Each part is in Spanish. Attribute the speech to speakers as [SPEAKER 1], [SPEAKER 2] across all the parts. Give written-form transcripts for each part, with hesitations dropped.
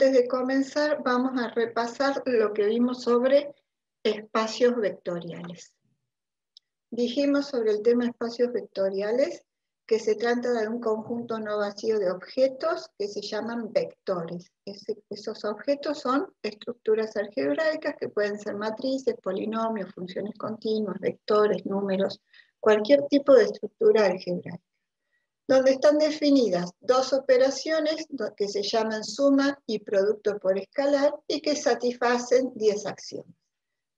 [SPEAKER 1] Antes de comenzar, vamos a repasar lo que vimos sobre espacios vectoriales. Dijimos sobre el tema espacios vectoriales que se trata de un conjunto no vacío de objetos que se llaman vectores. Esos objetos son estructuras algebraicas que pueden ser matrices, polinomios, funciones continuas, vectores, números, cualquier tipo de estructura algebraica, donde están definidas dos operaciones que se llaman suma y producto por escalar y que satisfacen 10 axiomas.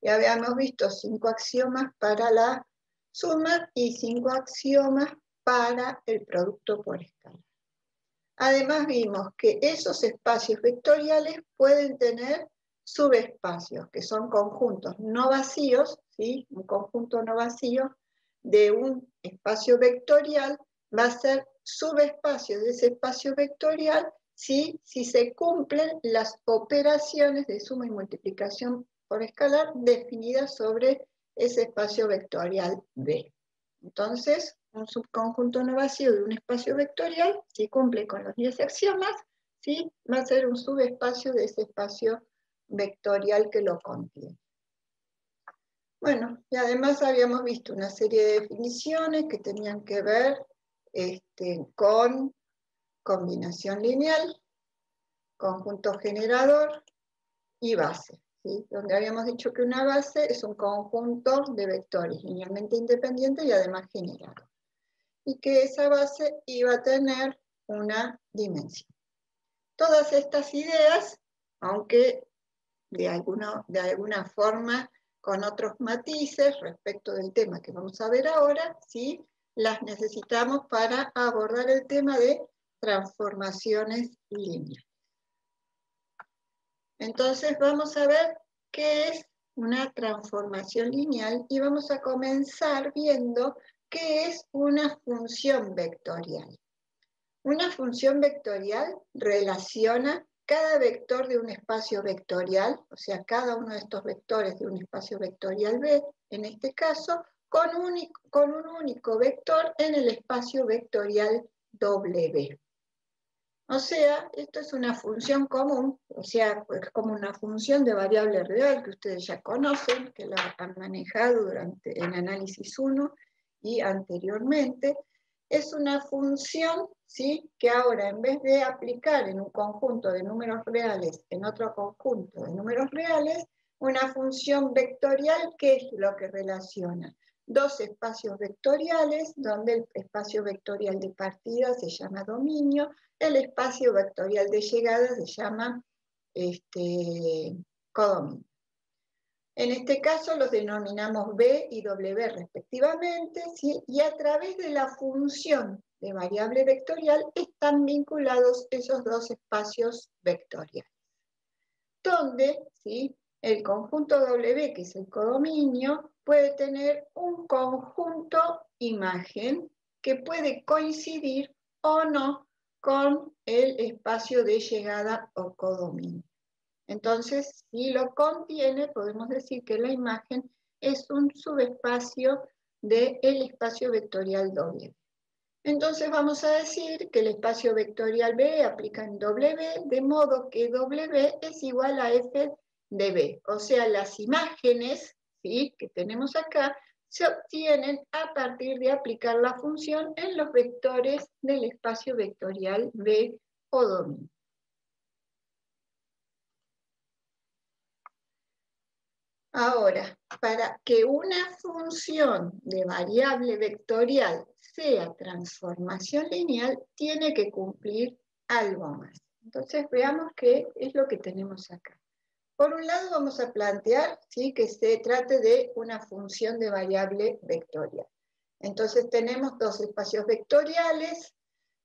[SPEAKER 1] Ya habíamos visto 5 axiomas para la suma y 5 axiomas para el producto por escalar. Además vimos que esos espacios vectoriales pueden tener subespacios, que son conjuntos no vacíos, ¿sí? Un conjunto no vacío de un espacio vectorial va a ser subespacio de ese espacio vectorial si se cumplen las operaciones de suma y multiplicación por escalar definidas sobre ese espacio vectorial B. Entonces, un subconjunto no vacío de un espacio vectorial, si cumple con los 10 axiomas, ¿sí? Va a ser un subespacio de ese espacio vectorial que lo contiene. Bueno, y además habíamos visto una serie de definiciones que tenían que ver con combinación lineal, conjunto generador y base, ¿sí? Donde habíamos dicho que una base es un conjunto de vectores linealmente independientes y además generado, y que esa base iba a tener una dimensión. Todas estas ideas, aunque de alguna forma con otros matices respecto del tema que vamos a ver ahora, ¿sí? Las necesitamos para abordar el tema de transformaciones lineales. Entonces vamos a ver qué es una transformación lineal y vamos a comenzar viendo qué es una función vectorial. Una función vectorial relaciona cada vector de un espacio vectorial, o sea, cada uno de estos vectores de un espacio vectorial B, en este caso, con un único vector en el espacio vectorial W. O sea, esto es una función común, o sea, es como una función de variable real que ustedes ya conocen, que la han manejado en análisis 1 y anteriormente. Es una función, ¿sí?, que ahora en vez de aplicar en un conjunto de números reales en otro conjunto de números reales, una función vectorial, ¿qué es lo que relaciona? Dos espacios vectoriales, donde el espacio vectorial de partida se llama dominio, el espacio vectorial de llegada se llama codominio. En este caso los denominamos B y W respectivamente, ¿sí? Y a través de la función de variable vectorial están vinculados esos dos espacios vectoriales, donde, ¿sí?, el conjunto W, que es el codominio, puede tener un conjunto imagen que puede coincidir o no con el espacio de llegada o codominio. Entonces, si lo contiene, podemos decir que la imagen es un subespacio del espacio vectorial W. Entonces vamos a decir que el espacio vectorial B aplica en W, de modo que W es igual a F de B. O sea, las imágenes, ¿sí?, que tenemos acá se obtienen a partir de aplicar la función en los vectores del espacio vectorial B o dominio. Ahora, para que una función de variable vectorial sea transformación lineal, tiene que cumplir algo más. Entonces veamos qué es lo que tenemos acá. Por un lado vamos a plantear, ¿sí?, que se trate de una función de variable vectorial. Entonces tenemos dos espacios vectoriales,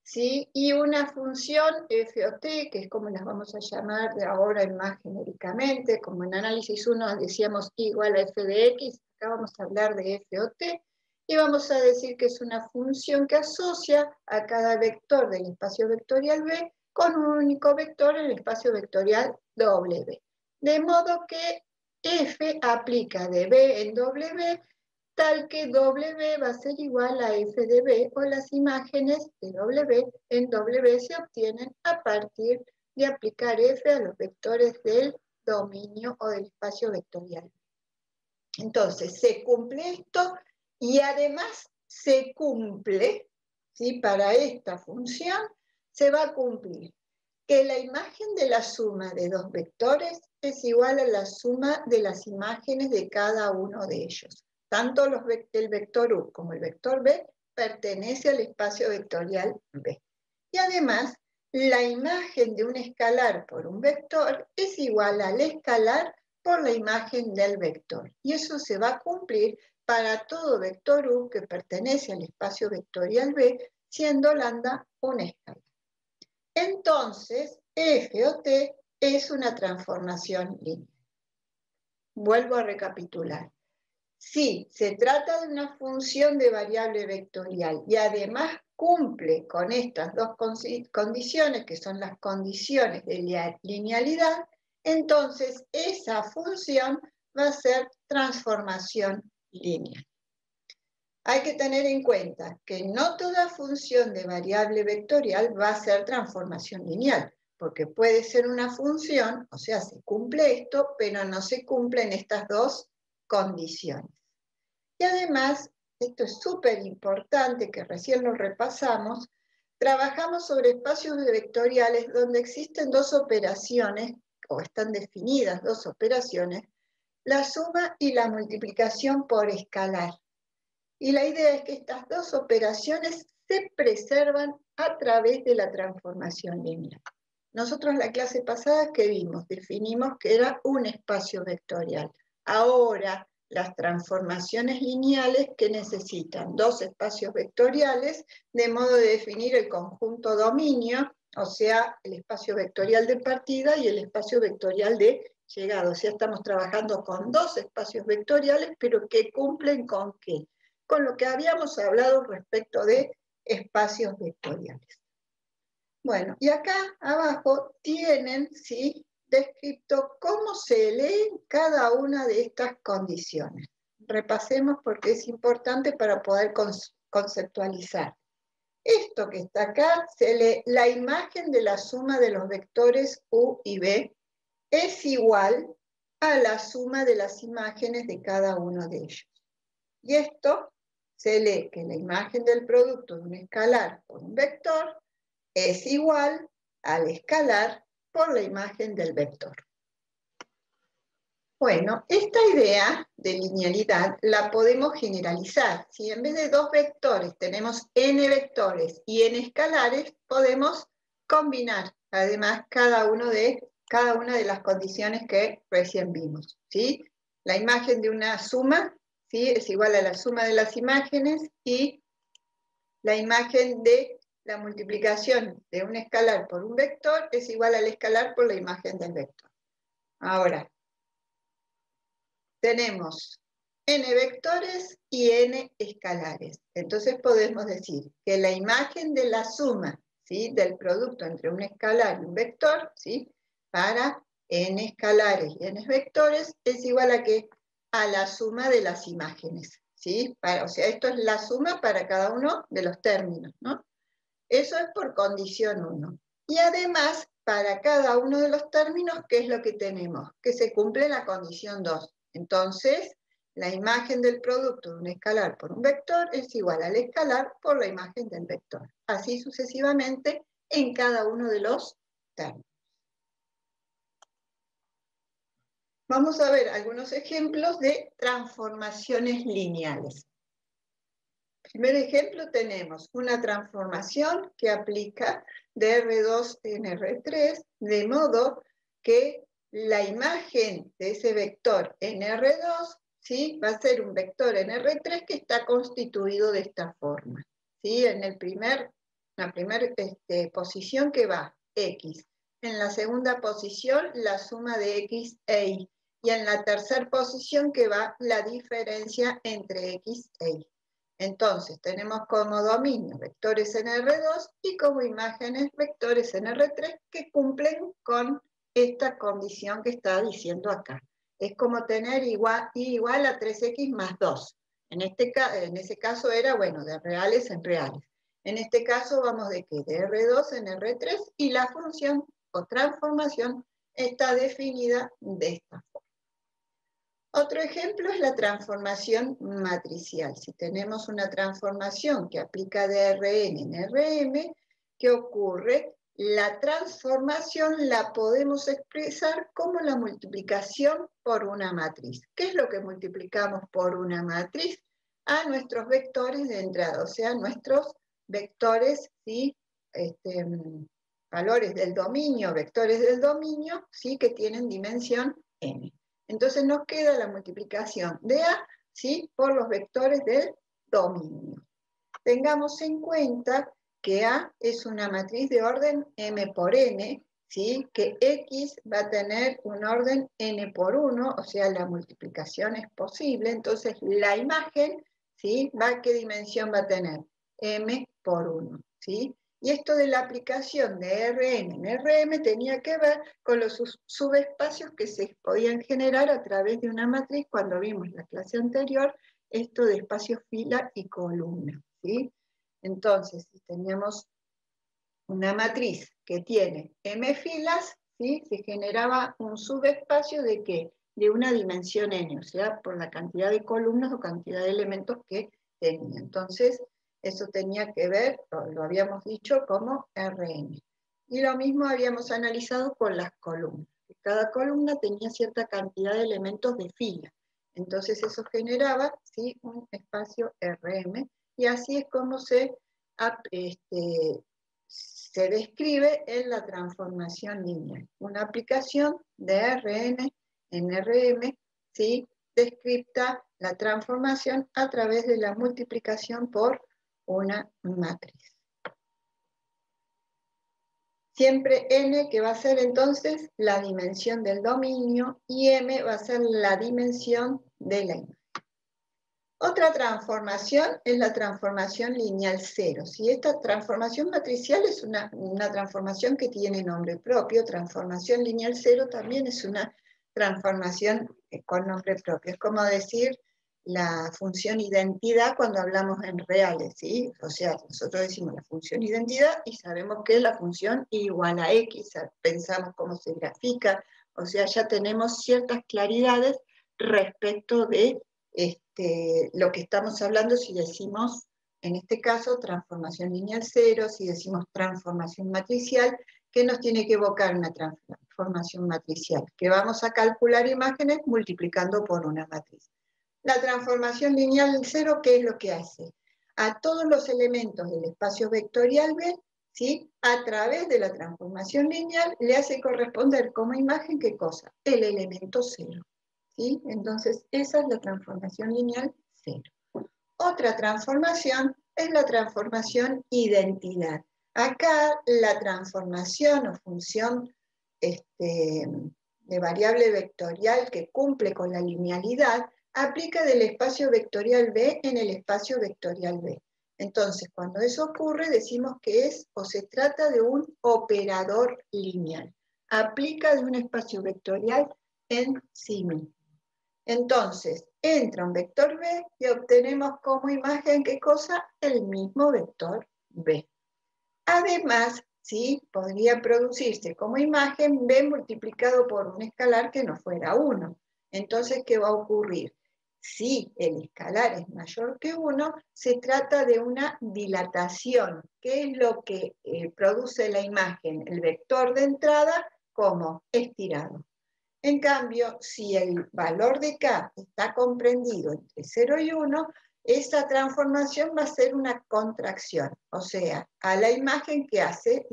[SPEAKER 1] ¿sí?, y una función f o t, que es como las vamos a llamar de ahora más genéricamente, como en análisis 1 decíamos igual a f de x, acá vamos a hablar de f o t, y vamos a decir que es una función que asocia a cada vector del espacio vectorial B con un único vector en el espacio vectorial W. De modo que f aplica de B en W, tal que W va a ser igual a F de B, o las imágenes de W en W se obtienen a partir de aplicar F a los vectores del dominio o del espacio vectorial. Entonces, se cumple esto y además se cumple, ¿sí? Para esta función, se va a cumplir que la imagen de la suma de dos vectores es igual a la suma de las imágenes de cada uno de ellos. Tanto el vector U como el vector B pertenece al espacio vectorial B. Y además, la imagen de un escalar por un vector es igual al escalar por la imagen del vector. Y eso se va a cumplir para todo vector U que pertenece al espacio vectorial B, siendo lambda un escalar. Entonces, F o T es una transformación lineal. Vuelvo a recapitular. Si se trata de una función de variable vectorial y además cumple con estas dos condiciones, que son las condiciones de linealidad, entonces esa función va a ser transformación lineal. Hay que tener en cuenta que no toda función de variable vectorial va a ser transformación lineal, porque puede ser una función, o sea, se cumple esto, pero no se cumplen estas dos condiciones. Y además, esto es súper importante, que recién lo repasamos, trabajamos sobre espacios vectoriales donde existen dos operaciones, o están definidas dos operaciones, la suma y la multiplicación por escalar. Y la idea es que estas dos operaciones se preservan a través de la transformación lineal. Nosotros en la clase pasada, ¿qué vimos? Definimos que era un espacio vectorial. Ahora, las transformaciones lineales que necesitan dos espacios vectoriales, de modo de definir el conjunto dominio, o sea, el espacio vectorial de partida y el espacio vectorial de llegada. O sea, estamos trabajando con dos espacios vectoriales, pero que cumplen ¿con qué? Con lo que habíamos hablado respecto de espacios vectoriales. Bueno, y acá abajo tienen, ¿sí?, descrito cómo se leen cada una de estas condiciones. Repasemos porque es importante para poder conceptualizar. Esto que está acá se lee: la imagen de la suma de los vectores U y B es igual a la suma de las imágenes de cada uno de ellos. Y esto se lee que la imagen del producto de un escalar por un vector es igual al escalar por la imagen del vector. Bueno, esta idea de linealidad la podemos generalizar. Si en vez de dos vectores tenemos n vectores y n escalares, podemos combinar además cada una de las condiciones que recién vimos, ¿sí? La imagen de una suma, ¿sí?, es igual a la suma de las imágenes, y la imagen de la multiplicación de un escalar por un vector es igual al escalar por la imagen del vector. Ahora, tenemos n vectores y n escalares. Entonces podemos decir que la imagen de la suma, ¿sí?, del producto entre un escalar y un vector, ¿sí?, para n escalares y n vectores es igual a ¿qué? A la suma de las imágenes, ¿sí? O sea, esto es la suma para cada uno de los términos, ¿no? Eso es por condición 1. Y además, para cada uno de los términos, ¿qué es lo que tenemos? Que se cumple la condición 2. Entonces, la imagen del producto de un escalar por un vector es igual al escalar por la imagen del vector. Así sucesivamente en cada uno de los términos. Vamos a ver algunos ejemplos de transformaciones lineales. Primer ejemplo, tenemos una transformación que aplica de R2 en R3, de modo que la imagen de ese vector en R2, ¿sí?, va a ser un vector en R3 que está constituido de esta forma, ¿sí? En la primera posición que va X, en la segunda posición la suma de X e Y, y en la tercera posición que va la diferencia entre X e Y. Entonces, tenemos como dominio vectores en R2 y como imágenes vectores en R3 que cumplen con esta condición que está diciendo acá. Es como tener y igual a 3x más 2. En ese caso era, bueno, de reales en reales. En este caso vamos de ¿qué? De R2 en R3 y la función o transformación está definida de esta forma. Otro ejemplo es la transformación matricial. Si tenemos una transformación que aplica de Rn en Rm, ¿qué ocurre? La transformación la podemos expresar como la multiplicación por una matriz. ¿Qué es lo que multiplicamos por una matriz? A nuestros vectores de entrada, o sea, nuestros vectores, ¿sí? Valores del dominio, vectores del dominio, ¿sí? Que tienen dimensión n. Entonces nos queda la multiplicación de A, ¿sí? Por los vectores del dominio. Tengamos en cuenta que A es una matriz de orden m por n, ¿sí? Que X va a tener un orden n por 1, o sea, la multiplicación es posible. Entonces la imagen, ¿sí? ¿Qué dimensión va a tener? M por 1, ¿sí? Y esto de la aplicación de Rn en Rm tenía que ver con los subespacios que se podían generar a través de una matriz cuando vimos la clase anterior, esto de espacios fila y columna, ¿sí? Entonces, si teníamos una matriz que tiene m filas, ¿sí? Se generaba un subespacio de ¿qué? De una dimensión n, o sea, por la cantidad de columnas o cantidad de elementos que tenía. Entonces, eso tenía que ver, lo habíamos dicho, como Rn. Y lo mismo habíamos analizado con las columnas. Cada columna tenía cierta cantidad de elementos de fila. Entonces eso generaba, ¿sí? Un espacio Rm, y así es como se describe en la transformación lineal. Una aplicación de Rn en Rm, ¿sí? Descripta la transformación a través de la multiplicación por una matriz. Siempre n, que va a ser entonces la dimensión del dominio, y m va a ser la dimensión de la imagen. Otra transformación es la transformación lineal cero. Si esta transformación matricial es una transformación que tiene nombre propio, transformación lineal cero también es una transformación con nombre propio. Es como decir la función identidad cuando hablamos en reales, ¿sí? O sea, nosotros decimos la función identidad y sabemos que es la función igual a x, pensamos cómo se grafica, o sea, ya tenemos ciertas claridades respecto de lo que estamos hablando si decimos, en este caso, transformación lineal cero, si decimos transformación matricial, ¿qué nos tiene que evocar una transformación matricial? Que vamos a calcular imágenes multiplicando por una matriz. La transformación lineal cero, ¿qué es lo que hace? A todos los elementos del espacio vectorial B, ¿sí? A través de la transformación lineal, le hace corresponder como imagen, ¿qué cosa? El elemento cero. ¿Sí? Entonces, esa es la transformación lineal cero. Otra transformación es la transformación identidad. Acá la transformación o función de variable vectorial que cumple con la linealidad aplica del espacio vectorial B en el espacio vectorial B. Entonces, cuando eso ocurre, decimos que es o se trata de un operador lineal. Aplica de un espacio vectorial en sí mismo. Entonces, entra un vector B y obtenemos como imagen, ¿qué cosa? El mismo vector B. Además, ¿sí? Podría producirse como imagen B multiplicado por un escalar que no fuera 1. Entonces, ¿qué va a ocurrir? Si el escalar es mayor que 1, se trata de una dilatación. ¿Qué es lo que produce la imagen? El vector de entrada como estirado. En cambio, si el valor de K está comprendido entre 0 y 1, esa transformación va a ser una contracción, o sea, a la imagen que hace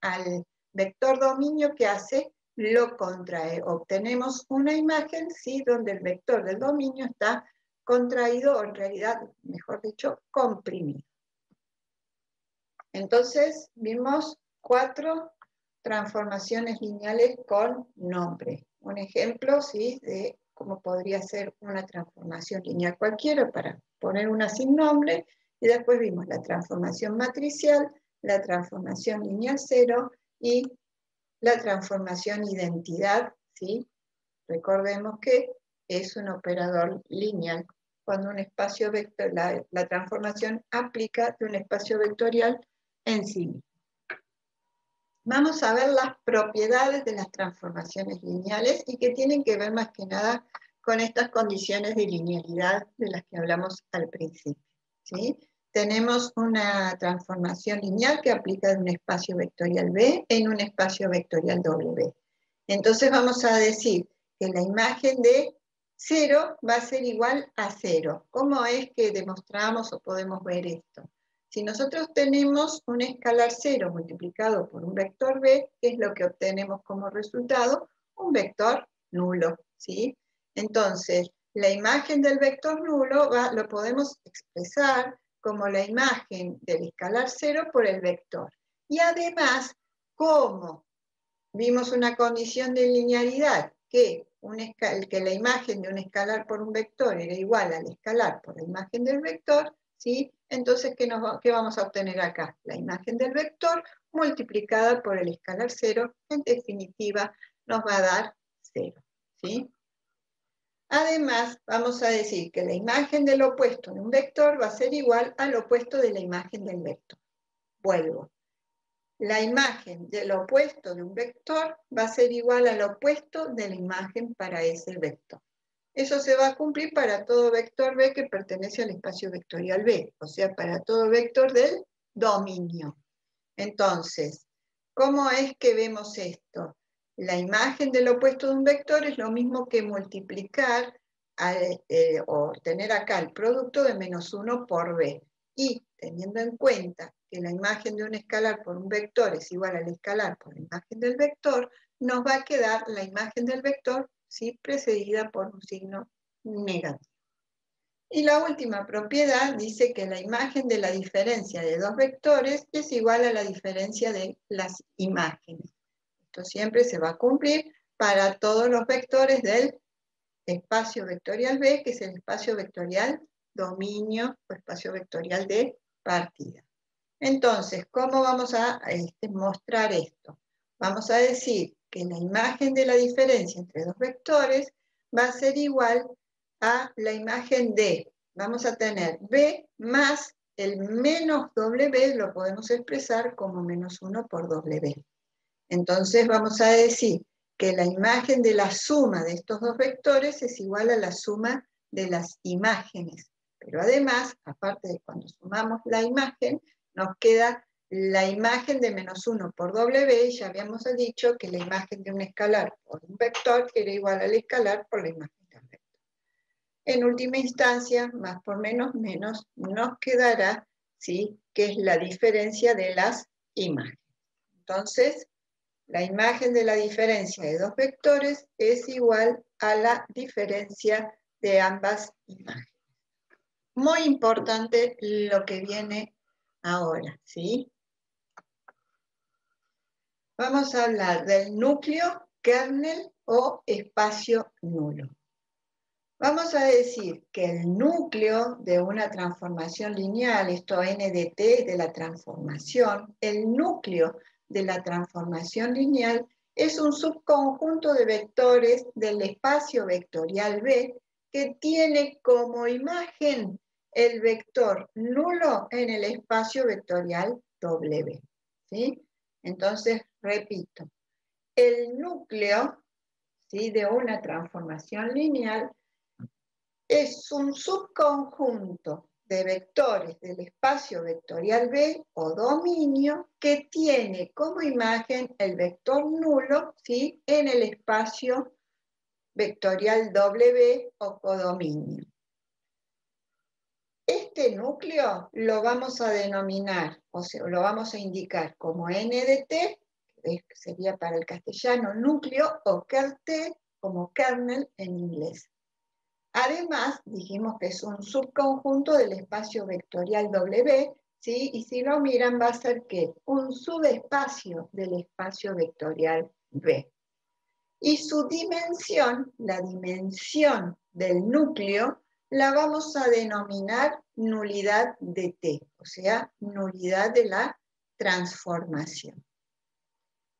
[SPEAKER 1] al vector dominio que hace lo contrae. Obtenemos una imagen, ¿sí? Donde el vector del dominio está contraído, o en realidad, mejor dicho, comprimido. Entonces, vimos 4 transformaciones lineales con nombre. Un ejemplo, ¿sí? De cómo podría ser una transformación lineal cualquiera para poner una sin nombre. Y después vimos la transformación matricial, la transformación lineal cero y la transformación identidad, ¿sí? Recordemos que es un operador lineal cuando un espacio vector, la transformación aplica de un espacio vectorial en sí mismo. vamos a ver las propiedades de las transformaciones lineales y que tienen que ver más que nada con estas condiciones de linealidad de las que hablamos al principio, ¿sí? Tenemos una transformación lineal que aplica de un espacio vectorial B en un espacio vectorial W. Entonces vamos a decir que la imagen de 0 va a ser igual a 0. ¿Cómo es que demostramos o podemos ver esto? Si nosotros tenemos un escalar 0 multiplicado por un vector B, ¿qué es lo que obtenemos como resultado? Un vector nulo, ¿sí? Entonces, la imagen del vector nulo lo podemos expresar como la imagen del escalar 0 por el vector. Y además, como vimos una condición de linealidad, que la imagen de un escalar por un vector era igual al escalar por la imagen del vector, ¿sí? Entonces, ¿qué vamos a obtener acá? La imagen del vector multiplicada por el escalar 0, en definitiva, nos va a dar 0, ¿sí? Además, vamos a decir que la imagen del opuesto de un vector va a ser igual al opuesto de la imagen del vector. Vuelvo. La imagen del opuesto de un vector va a ser igual al opuesto de la imagen para ese vector. Eso se va a cumplir para todo vector B que pertenece al espacio vectorial B, o sea, para todo vector del dominio. Entonces, ¿cómo es que vemos esto? La imagen del opuesto de un vector es lo mismo que multiplicar o tener acá el producto de -1 por B. Y teniendo en cuenta que la imagen de un escalar por un vector es igual al escalar por la imagen del vector, nos va a quedar la imagen del vector, ¿sí?, precedida por un signo negativo. Y la última propiedad dice que la imagen de la diferencia de dos vectores es igual a la diferencia de las imágenes. Esto siempre se va a cumplir para todos los vectores del espacio vectorial B, que es el espacio vectorial dominio o espacio vectorial de partida. Entonces, ¿cómo vamos a mostrar esto? Vamos a decir que la imagen de la diferencia entre dos vectores va a ser igual a la imagen de, vamos a tener B más el menos W, lo podemos expresar como -1 por W. Entonces vamos a decir que la imagen de la suma de estos dos vectores es igual a la suma de las imágenes. Pero además, aparte de cuando sumamos la imagen, nos queda la imagen de -1 por W, ya habíamos dicho que la imagen de un escalar por un vector era igual al escalar por la imagen del vector. En última instancia, más por menos, nos quedará, ¿sí?, que es la diferencia de las imágenes. Entonces, la imagen de la diferencia de dos vectores es igual a la diferencia de ambas imágenes. Muy importante lo que viene ahora, ¿sí? Vamos a hablar del núcleo, kernel o espacio nulo. Vamos a decir que el núcleo de una transformación lineal, esto n de t de la transformación, el núcleo de la transformación lineal es un subconjunto de vectores del espacio vectorial B que tiene como imagen el vector nulo en el espacio vectorial W, ¿sí? Entonces, repito, el núcleo, ¿sí?, de una transformación lineal es un subconjunto de vectores del espacio vectorial B o dominio que tiene como imagen el vector nulo, ¿sí?, en el espacio vectorial W o codominio. Este núcleo lo vamos a denominar, o sea, lo vamos a indicar como n de t, que sería para el castellano núcleo, o kert como kernel en inglés. Además, dijimos que es un subconjunto del espacio vectorial W, ¿sí? Y si lo miran va a ser que un subespacio del espacio vectorial B. Y su dimensión, la dimensión del núcleo, la vamos a denominar nulidad de T, o sea, nulidad de la transformación.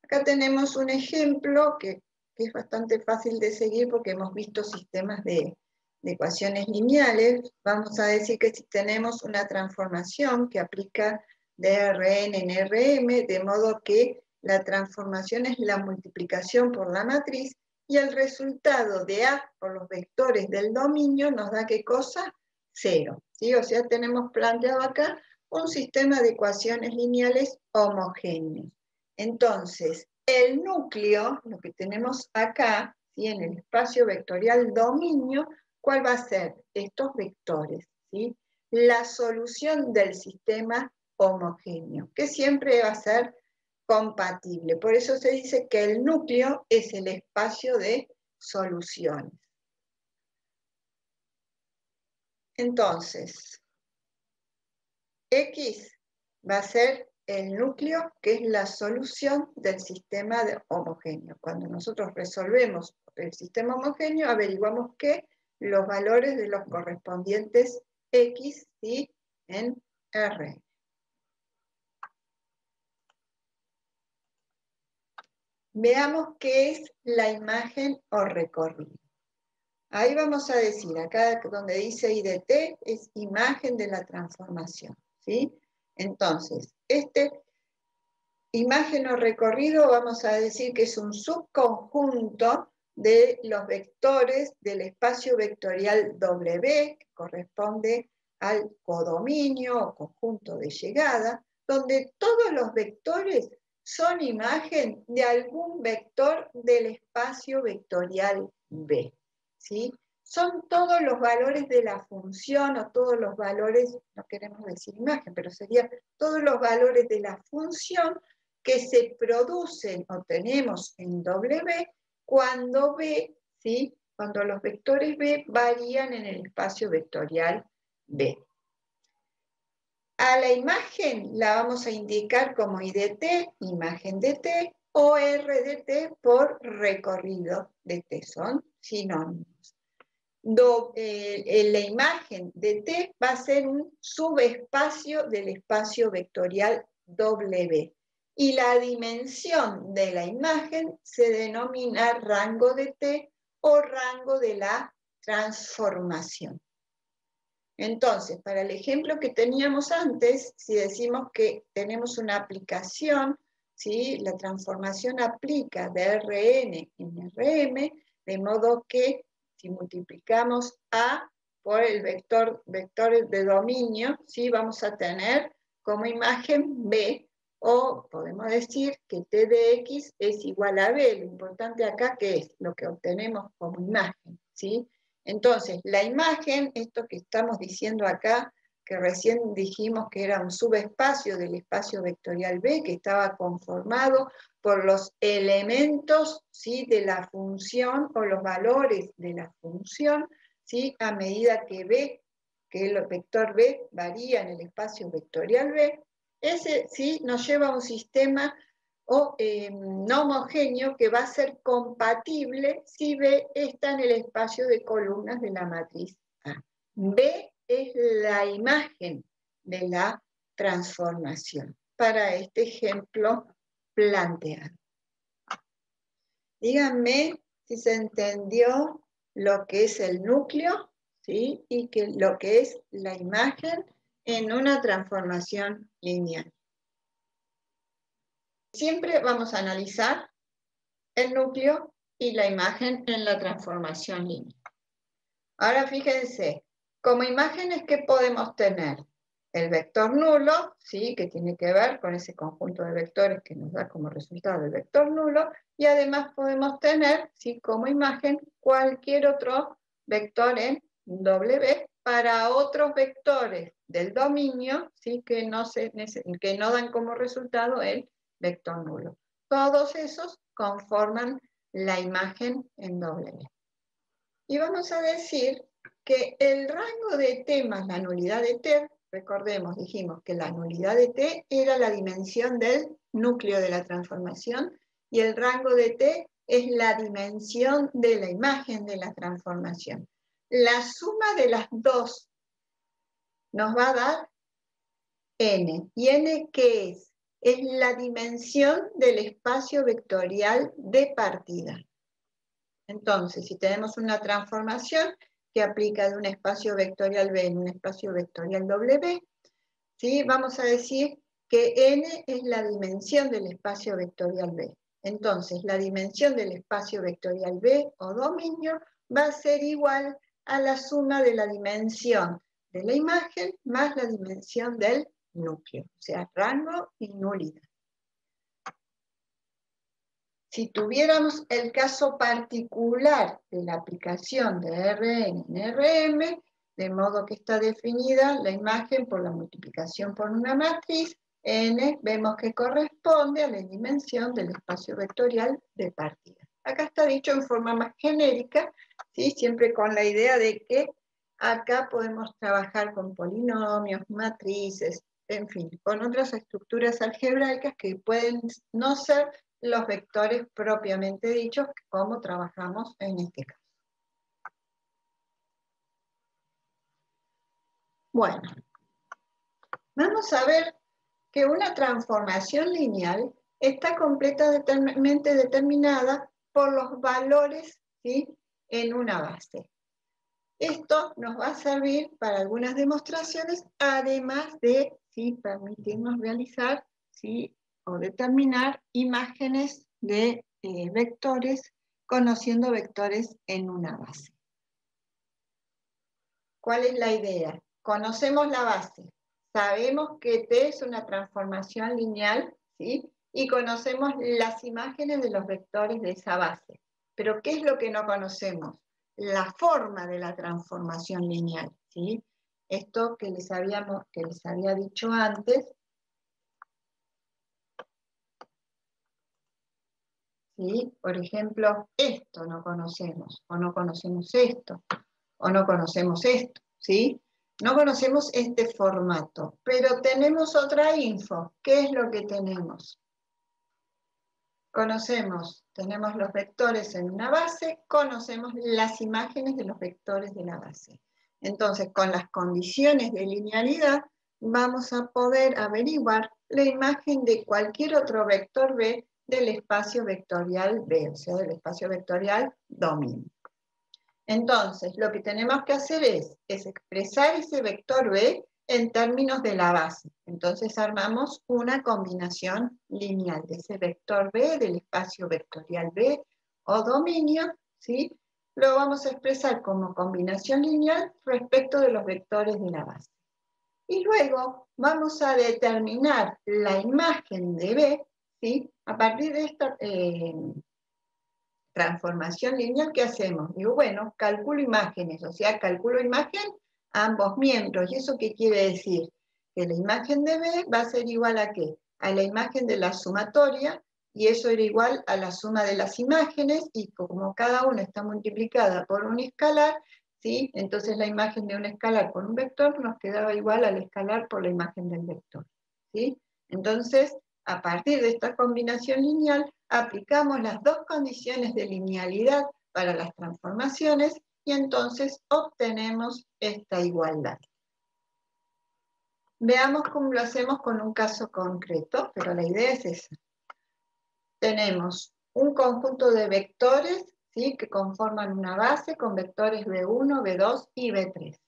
[SPEAKER 1] Acá tenemos un ejemplo que es bastante fácil de seguir porque hemos visto sistemas de ecuaciones lineales. Vamos a decir que si tenemos una transformación que aplica de Rn en Rm, de modo que La transformación es la multiplicación por la matriz y el resultado de A por los vectores del dominio nos da ¿qué cosa? 0. ¿Sí? O sea, tenemos planteado acá un sistema de ecuaciones lineales homogéneos. Entonces, el núcleo, lo que tenemos acá, ¿sí? En el espacio vectorial dominio, ¿cuál va a ser? Estos vectores, ¿sí? La solución del sistema homogéneo, que siempre va a ser compatible. Por eso se dice que el núcleo es el espacio de soluciones. Entonces, X va a ser el núcleo, que es la solución del sistema homogéneo. Cuando nosotros resolvemos el sistema homogéneo, averiguamos que los valores de los correspondientes X, ¿sí? En R. Veamos qué es la imagen o recorrido. Ahí vamos a decir, acá donde dice I de T, es imagen de la transformación, ¿sí? Entonces, imagen o recorrido vamos a decir que es un subconjunto de los vectores del espacio vectorial W, que corresponde al codominio o conjunto de llegada, donde todos los vectores son imagen de algún vector del espacio vectorial B, ¿sí? Son todos los valores de la función o todos los valores, no queremos decir imagen, pero sería todos los valores de la función que se producen o tenemos en W cuando B, ¿sí? Cuando los vectores B varían en el espacio vectorial B. A la imagen la vamos a indicar como I de T, imagen de T, o R de T por recorrido de T, son sinónimos. La imagen de T va a ser un subespacio del espacio vectorial W. Y la dimensión de la imagen se denomina rango de T o rango de la transformación. Entonces, para el ejemplo que teníamos antes, si decimos que tenemos una aplicación, ¿sí? La transformación aplica de Rn en Rm, de modo que si multiplicamos A por el vector de dominio, ¿sí? Vamos a tener como imagen B, o podemos decir que T de X es igual a B. Lo importante acá, ¿qué es? Lo que obtenemos como imagen, ¿sí? Entonces, la imagen, esto que estamos diciendo acá, que recién dijimos que era un subespacio del espacio vectorial B, que estaba conformado por los elementos, ¿sí? De la función o los valores de la función, ¿sí? A medida que B, que el vector B varía en el espacio vectorial B, ese sí nos lleva a un sistema no homogéneo que va a ser compatible si B está en el espacio de columnas de la matriz A. B es la imagen de la transformación para este ejemplo planteado. Díganme si se entendió lo que es el núcleo, ¿sí? Y lo que es la imagen en una transformación lineal. Siempre vamos a analizar el núcleo y la imagen en la transformación lineal. Ahora fíjense, como imágenes que podemos tener el vector nulo, ¿sí? Que tiene que ver con ese conjunto de vectores que nos da como resultado el vector nulo, y además podemos tener, ¿sí? Como imagen cualquier otro vector en W para otros vectores del dominio, ¿sí? Que no dan como resultado el vector nulo. Todos esos conforman la imagen en W. Y vamos a decir que el rango de T más la nulidad de T, recordemos, dijimos que la nulidad de T era la dimensión del núcleo de la transformación y el rango de T es la dimensión de la imagen de la transformación. La suma de las dos nos va a dar N. ¿Y N qué es? Es la dimensión del espacio vectorial de partida. Entonces, si tenemos una transformación que aplica de un espacio vectorial B en un espacio vectorial W, ¿sí? Vamos a decir que n es la dimensión del espacio vectorial B. Entonces, la dimensión del espacio vectorial B o dominio va a ser igual a la suma de la dimensión de la imagen más la dimensión del núcleo, o sea, rango y nulidad. Si tuviéramos el caso particular de la aplicación de Rn en Rm, de modo que está definida la imagen por la multiplicación por una matriz, n vemos que corresponde a la dimensión del espacio vectorial de partida. Acá está dicho en forma más genérica, ¿sí? Siempre con la idea de que acá podemos trabajar con polinomios, matrices, en fin, con otras estructuras algebraicas que pueden no ser los vectores propiamente dichos, como trabajamos en este caso. Bueno, vamos a ver que una transformación lineal está completamente determinada por los valores, ¿sí?, en una base. Esto nos va a servir para algunas demostraciones, además de, ¿sí?, permitirnos realizar, ¿sí?, o determinar imágenes de vectores, conociendo vectores en una base. ¿Cuál es la idea? Conocemos la base, sabemos que T es una transformación lineal, ¿sí?, y conocemos las imágenes de los vectores de esa base. Pero ¿qué es lo que no conocemos? La forma de la transformación lineal, ¿sí? Esto que les había dicho antes, ¿sí? Por ejemplo, esto no conocemos, o no conocemos esto, o no conocemos esto, ¿sí? No conocemos este formato, pero tenemos otra info. ¿Qué es lo que tenemos? Tenemos los vectores en una base, conocemos las imágenes de los vectores de la base. Entonces, con las condiciones de linealidad, vamos a poder averiguar la imagen de cualquier otro vector B del espacio vectorial B, o sea, del espacio vectorial dominio. Entonces, lo que tenemos que hacer es expresar ese vector B en términos de la base. Entonces armamos una combinación lineal de ese vector B del espacio vectorial B o dominio, ¿sí? Lo vamos a expresar como combinación lineal respecto de los vectores de la base. Y luego vamos a determinar la imagen de B, ¿sí?, a partir de esta transformación lineal. ¿Qué hacemos? Digo, bueno, calculo imágenes, o sea, calculo imagen a ambos miembros. ¿Y eso qué quiere decir? Que la imagen de B va a ser igual a ¿qué? A la imagen de la sumatoria, y eso era igual a la suma de las imágenes, y como cada una está multiplicada por un escalar, ¿sí?, entonces la imagen de un escalar por un vector nos quedaba igual al escalar por la imagen del vector, ¿sí? Entonces, a partir de esta combinación lineal, aplicamos las dos condiciones de linealidad para las transformaciones y entonces obtenemos esta igualdad. Veamos cómo lo hacemos con un caso concreto, pero la idea es esa. Tenemos un conjunto de vectores, ¿sí?, que conforman una base con vectores B1, B2 y B3.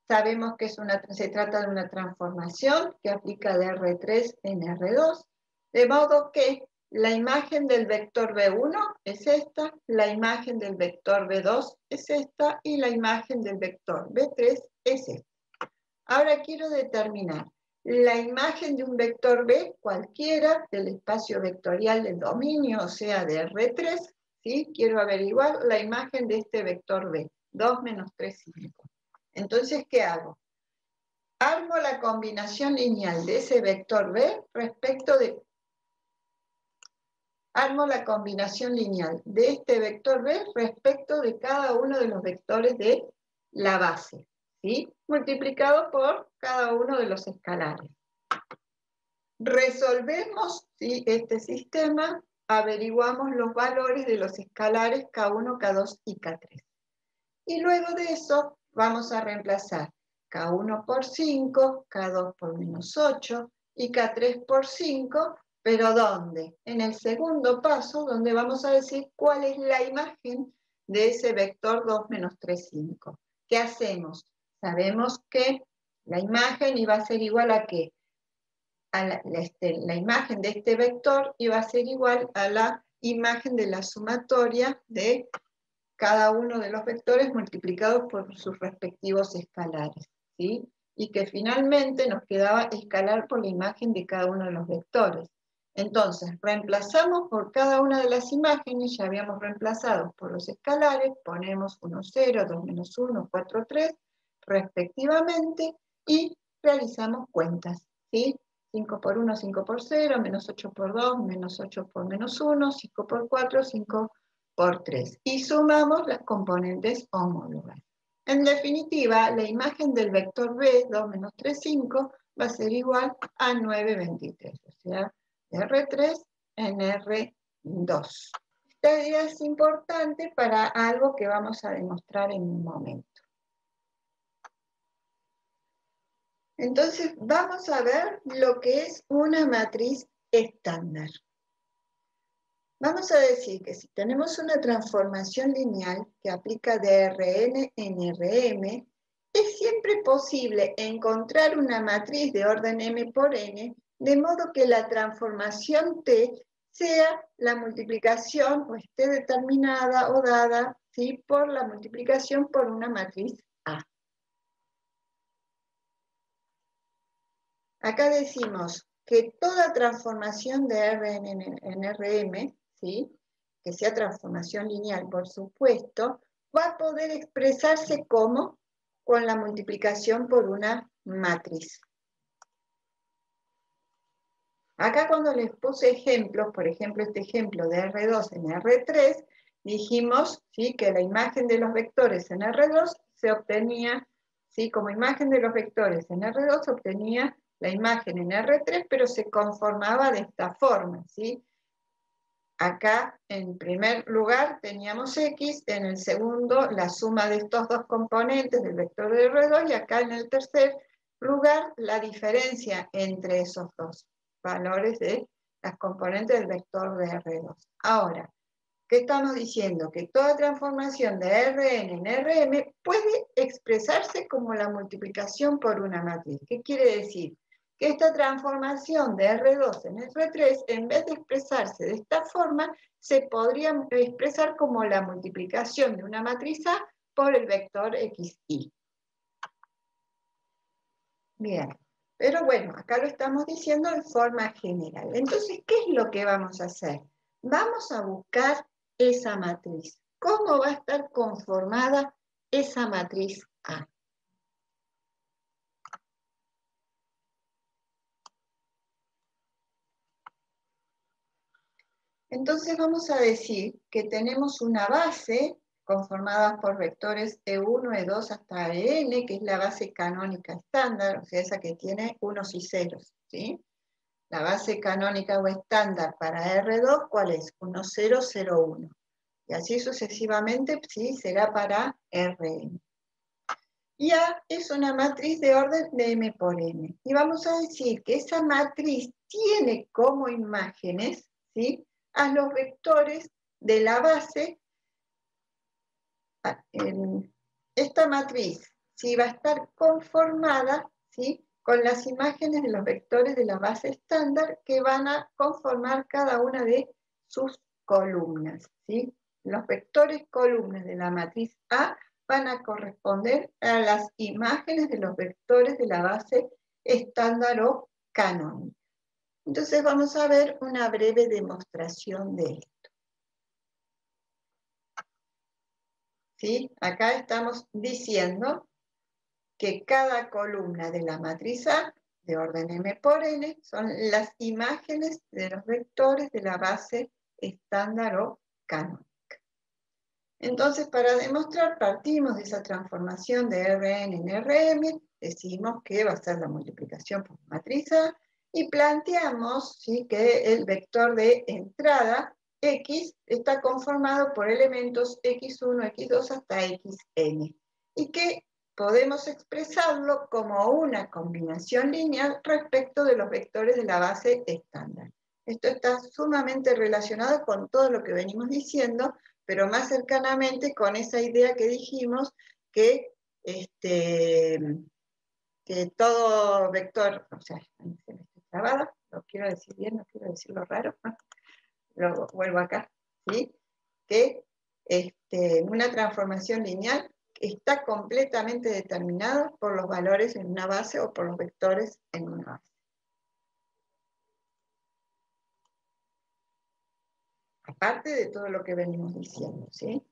[SPEAKER 1] Sabemos que se trata de una transformación que aplica de R3 en R2, de modo que la imagen del vector B1 es esta, la imagen del vector B2 es esta, y la imagen del vector B3 es esta. Ahora quiero determinar la imagen de un vector B cualquiera del espacio vectorial del dominio, o sea, de R3, ¿sí? Quiero averiguar la imagen de este vector B, 2 menos 3, 5. Entonces, ¿qué hago? Armo la combinación lineal de ese vector B armo la combinación lineal de este vector B respecto de cada uno de los vectores de la base, ¿sí?, multiplicado por cada uno de los escalares. Resolvemos, ¿sí?, este sistema, averiguamos los valores de los escalares K1, K2 y K3. Y luego de eso vamos a reemplazar K1 por 5, K2 por menos 8 y K3 por 5, pero ¿dónde? En el segundo paso, donde vamos a decir cuál es la imagen de ese vector 2 menos 3, 5. ¿Qué hacemos? Sabemos que la imagen iba a ser igual a ¿qué? la imagen de este vector iba a ser igual a la imagen de la sumatoria de cada uno de los vectores multiplicados por sus respectivos escalares, ¿sí? Y que finalmente nos quedaba escalar por la imagen de cada uno de los vectores. Entonces, reemplazamos por cada una de las imágenes, ya habíamos reemplazado por los escalares, ponemos 1, 0, 2, menos 1, 4, 3, respectivamente, y realizamos cuentas, ¿sí? 5 por 1, 5 por 0, menos 8 por 2, menos 8 por menos 1, 5 por 4, 5 por 3. Y sumamos las componentes homólogas. En definitiva, la imagen del vector B, 2 menos 3, 5, va a ser igual a 9, 23. O sea, R3 en R2. Esta idea es importante para algo que vamos a demostrar en un momento. Entonces, vamos a ver lo que es una matriz estándar. Vamos a decir que si tenemos una transformación lineal que aplica de Rn en Rm, es siempre posible encontrar una matriz de orden m por n, de modo que la transformación T sea la multiplicación o esté determinada o dada, ¿sí?, por la multiplicación por una matriz A. Acá decimos que toda transformación de Rn en Rm, ¿sí?, que sea transformación lineal, por supuesto, va a poder expresarse como con la multiplicación por una matriz. Acá cuando les puse ejemplos, por ejemplo este ejemplo de R2 en R3, dijimos, ¿sí?, que la imagen de los vectores en R2 se obtenía, ¿sí?, como imagen de los vectores en R2 se obtenía la imagen en R3, pero se conformaba de esta forma, ¿sí? Acá, en primer lugar, teníamos X, en el segundo, la suma de estos dos componentes del vector de R2, y acá en el tercer lugar, la diferencia entre esos dos valores de las componentes del vector de R2. Ahora, ¿qué estamos diciendo? Que toda transformación de Rn en Rm puede expresarse como la multiplicación por una matriz. ¿Qué quiere decir? Que esta transformación de R2 en R3, en vez de expresarse de esta forma, se podría expresar como la multiplicación de una matriz A por el vector xy. Bien, pero bueno, acá lo estamos diciendo en forma general. Entonces, ¿qué es lo que vamos a hacer? Vamos a buscar esa matriz. ¿Cómo va a estar conformada esa matriz A? Entonces vamos a decir que tenemos una base conformada por vectores E1, E2 hasta En, que es la base canónica estándar, o sea, esa que tiene unos y ceros, ¿sí? La base canónica o estándar para R2, ¿cuál es? 1, 0, 0, 1. Y así sucesivamente, sí, será para Rn. Y A es una matriz de orden de M por N. Y vamos a decir que esa matriz tiene como imágenes, ¿sí?, a los vectores de la base. Esta matriz, ¿sí?, va a estar conformada, ¿sí?, con las imágenes de los vectores de la base estándar que van a conformar cada una de sus columnas, ¿sí? Los vectores columnas de la matriz A van a corresponder a las imágenes de los vectores de la base estándar o canónica. Entonces vamos a ver una breve demostración de esto. ¿Sí? Acá estamos diciendo que cada columna de la matriz A de orden M por N son las imágenes de los vectores de la base estándar o canónica. Entonces, para demostrar, partimos de esa transformación de Rn en Rm, decimos que va a ser la multiplicación por matriz A, y planteamos, ¿sí?, que el vector de entrada, X, está conformado por elementos X1, X2 hasta Xn, y que podemos expresarlo como una combinación lineal respecto de los vectores de la base estándar. Esto está sumamente relacionado con todo lo que venimos diciendo, pero más cercanamente con esa idea que dijimos que todo vector, o sea, trabada, lo quiero decir bien, no quiero decirlo raro, lo vuelvo acá, ¿sí? Que una transformación lineal está completamente determinada por los valores en una base o por los vectores en una base. Aparte de todo lo que venimos diciendo, ¿sí?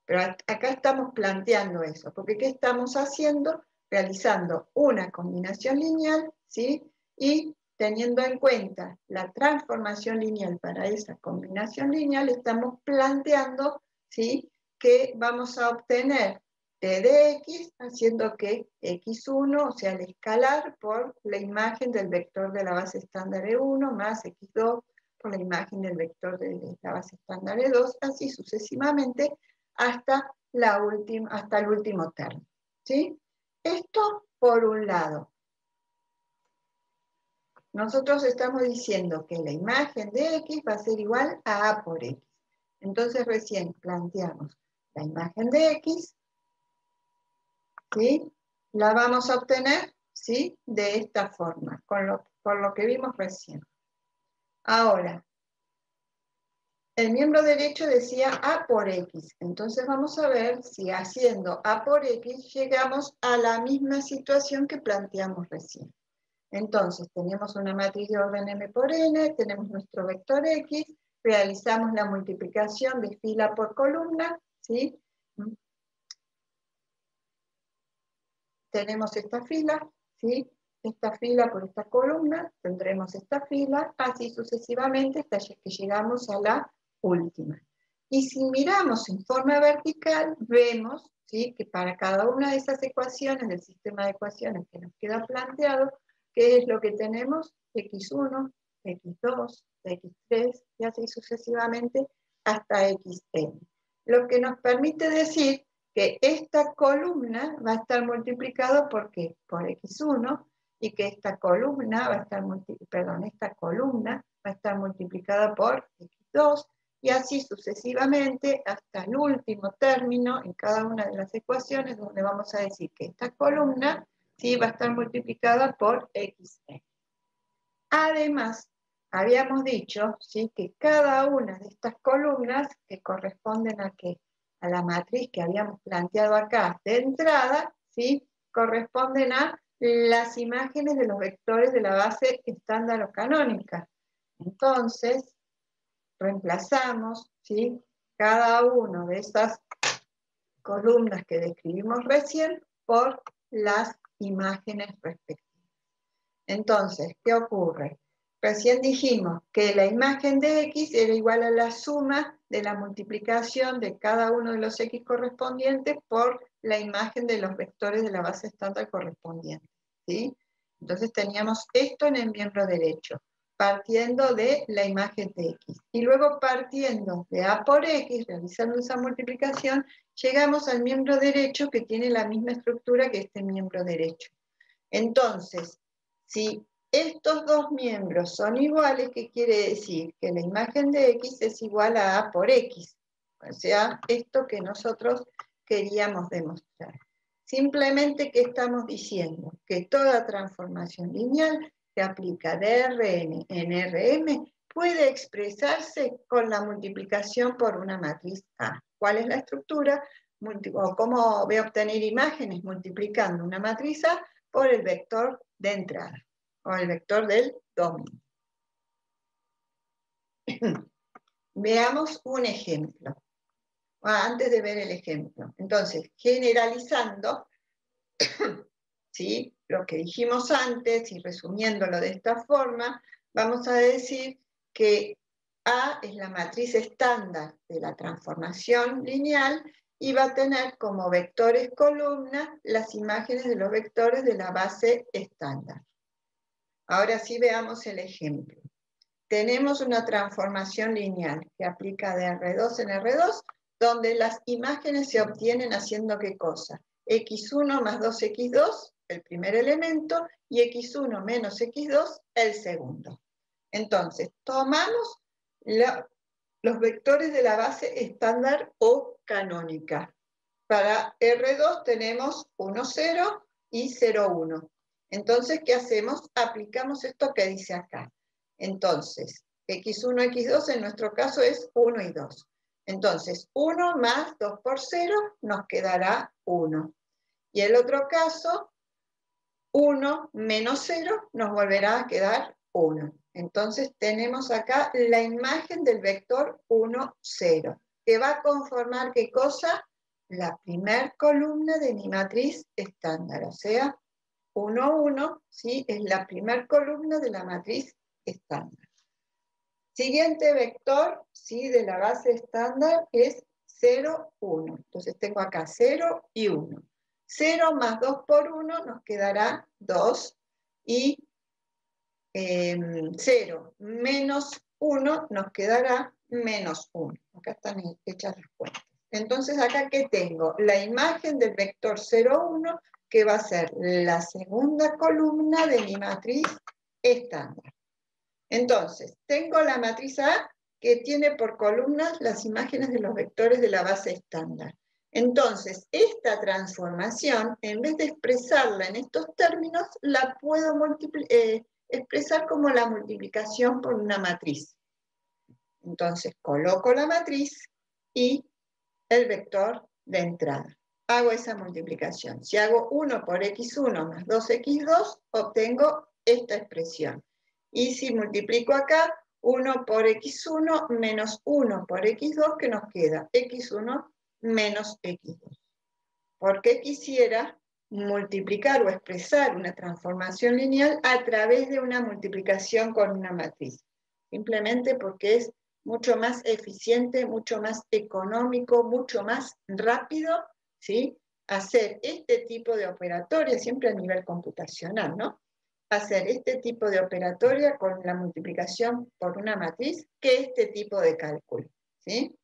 [SPEAKER 1] Pero acá estamos planteando eso, porque ¿qué estamos haciendo? Realizando una combinación lineal, ¿sí? Y teniendo en cuenta la transformación lineal para esa combinación lineal, estamos planteando, ¿sí? Que vamos a obtener t de x, haciendo que x1, o sea, el escalar, por la imagen del vector de la base estándar E1 más x2 por la imagen del vector de la base estándar E2, así sucesivamente hasta el último término, ¿sí? Esto por un lado. Nosotros estamos diciendo que la imagen de x va a ser igual a A por x. Entonces recién planteamos la imagen de x, ¿sí? La vamos a obtener, ¿sí? De esta forma, por lo que vimos recién. Ahora, el miembro derecho decía A por X, entonces vamos a ver si haciendo A por X llegamos a la misma situación que planteamos recién. Entonces tenemos una matriz de orden M por N, tenemos nuestro vector X, realizamos la multiplicación de fila por columna, ¿sí? Tenemos esta fila, ¿sí? Esta fila por esta columna, tendremos esta fila, así sucesivamente hasta que llegamos a la última. Y si miramos en forma vertical, vemos, ¿sí? Que para cada una de esas ecuaciones del sistema de ecuaciones que nos queda planteado, ¿qué es lo que tenemos? X1, X2, X3, y así sucesivamente hasta Xn. Lo que nos permite decir que esta columna va a estar multiplicada por ¿qué? Por x1, y que esta columna va a estar multiplicada por x2, y así sucesivamente hasta el último término en cada una de las ecuaciones, donde vamos a decir que esta columna, ¿sí? Va a estar multiplicada por xn. Además, habíamos dicho, ¿sí? Que cada una de estas columnas, que corresponden a ¿qué? A la matriz que habíamos planteado acá de entrada, ¿sí? Corresponden a las imágenes de los vectores de la base estándar o canónica. Entonces, reemplazamos, ¿sí? Cada una de esas columnas que describimos recién por las imágenes respectivas. Entonces, ¿qué ocurre? Recién dijimos que la imagen de x era igual a la suma de la multiplicación de cada uno de los x correspondientes por la imagen de los vectores de la base estándar correspondiente, ¿sí? Entonces teníamos esto en el miembro derecho, partiendo de la imagen de x. Y luego partiendo de A por x, realizando esa multiplicación, llegamos al miembro derecho que tiene la misma estructura que este miembro derecho. Entonces, si estos dos miembros son iguales, ¿qué quiere decir? Que la imagen de x es igual a A por x. O sea, esto que nosotros queríamos demostrar. Simplemente, ¿qué estamos diciendo? Que toda transformación lineal que aplica de Rn en Rm puede expresarse con la multiplicación por una matriz A. ¿Cuál es la estructura? O cómo voy a obtener imágenes multiplicando una matriz A por el vector de entrada, o el vector del dominio. Veamos un ejemplo. Antes de ver el ejemplo. Entonces, generalizando, ¿sí? Lo que dijimos antes y resumiéndolo de esta forma, vamos a decir que A es la matriz estándar de la transformación lineal y va a tener como vectores columna las imágenes de los vectores de la base estándar. Ahora sí veamos el ejemplo. Tenemos una transformación lineal que aplica de R2 en R2, donde las imágenes se obtienen haciendo ¿qué cosa? X1 más 2x2, el primer elemento, y x1 menos x2, el segundo. Entonces, tomamos los vectores de la base estándar o canónica. Para R2 tenemos 1, 0 y 0, 1. Entonces, ¿qué hacemos? Aplicamos esto que dice acá. Entonces, x1, x2 en nuestro caso es 1 y 2. Entonces, 1 más 2 por 0 nos quedará 1. Y el otro caso, 1 menos 0 nos volverá a quedar 1. Entonces tenemos acá la imagen del vector 1, 0, que va a conformar ¿qué cosa? La primer columna de mi matriz estándar, o sea, 1, 1, ¿sí? Es la primer columna de la matriz estándar. Siguiente vector, ¿sí? De la base estándar es 0, 1. Entonces tengo acá 0 y 1. 0 más 2 por 1 nos quedará 2 y 0 menos 1 nos quedará menos 1. Acá están hechas las cuentas. Entonces acá ¿qué tengo? La imagen del vector 0, 1, que va a ser la segunda columna de mi matriz estándar. Entonces, tengo la matriz A que tiene por columnas las imágenes de los vectores de la base estándar. Entonces, esta transformación, en vez de expresarla en estos términos, la puedo expresar como la multiplicación por una matriz. Entonces, coloco la matriz y el vector de entrada. Hago esa multiplicación. Si hago 1 por x1 más 2x2, obtengo esta expresión. Y si multiplico acá, 1 por x1 menos 1 por x2, que nos queda x1 menos x2. ¿Por qué quisiera multiplicar o expresar una transformación lineal a través de una multiplicación con una matriz? Simplemente porque es mucho más eficiente, mucho más económico, mucho más rápido, ¿sí? Hacer este tipo de operatoria, siempre a nivel computacional, ¿no? Hacer este tipo de operatoria con la multiplicación por una matriz que este tipo de cálculo, ¿sí?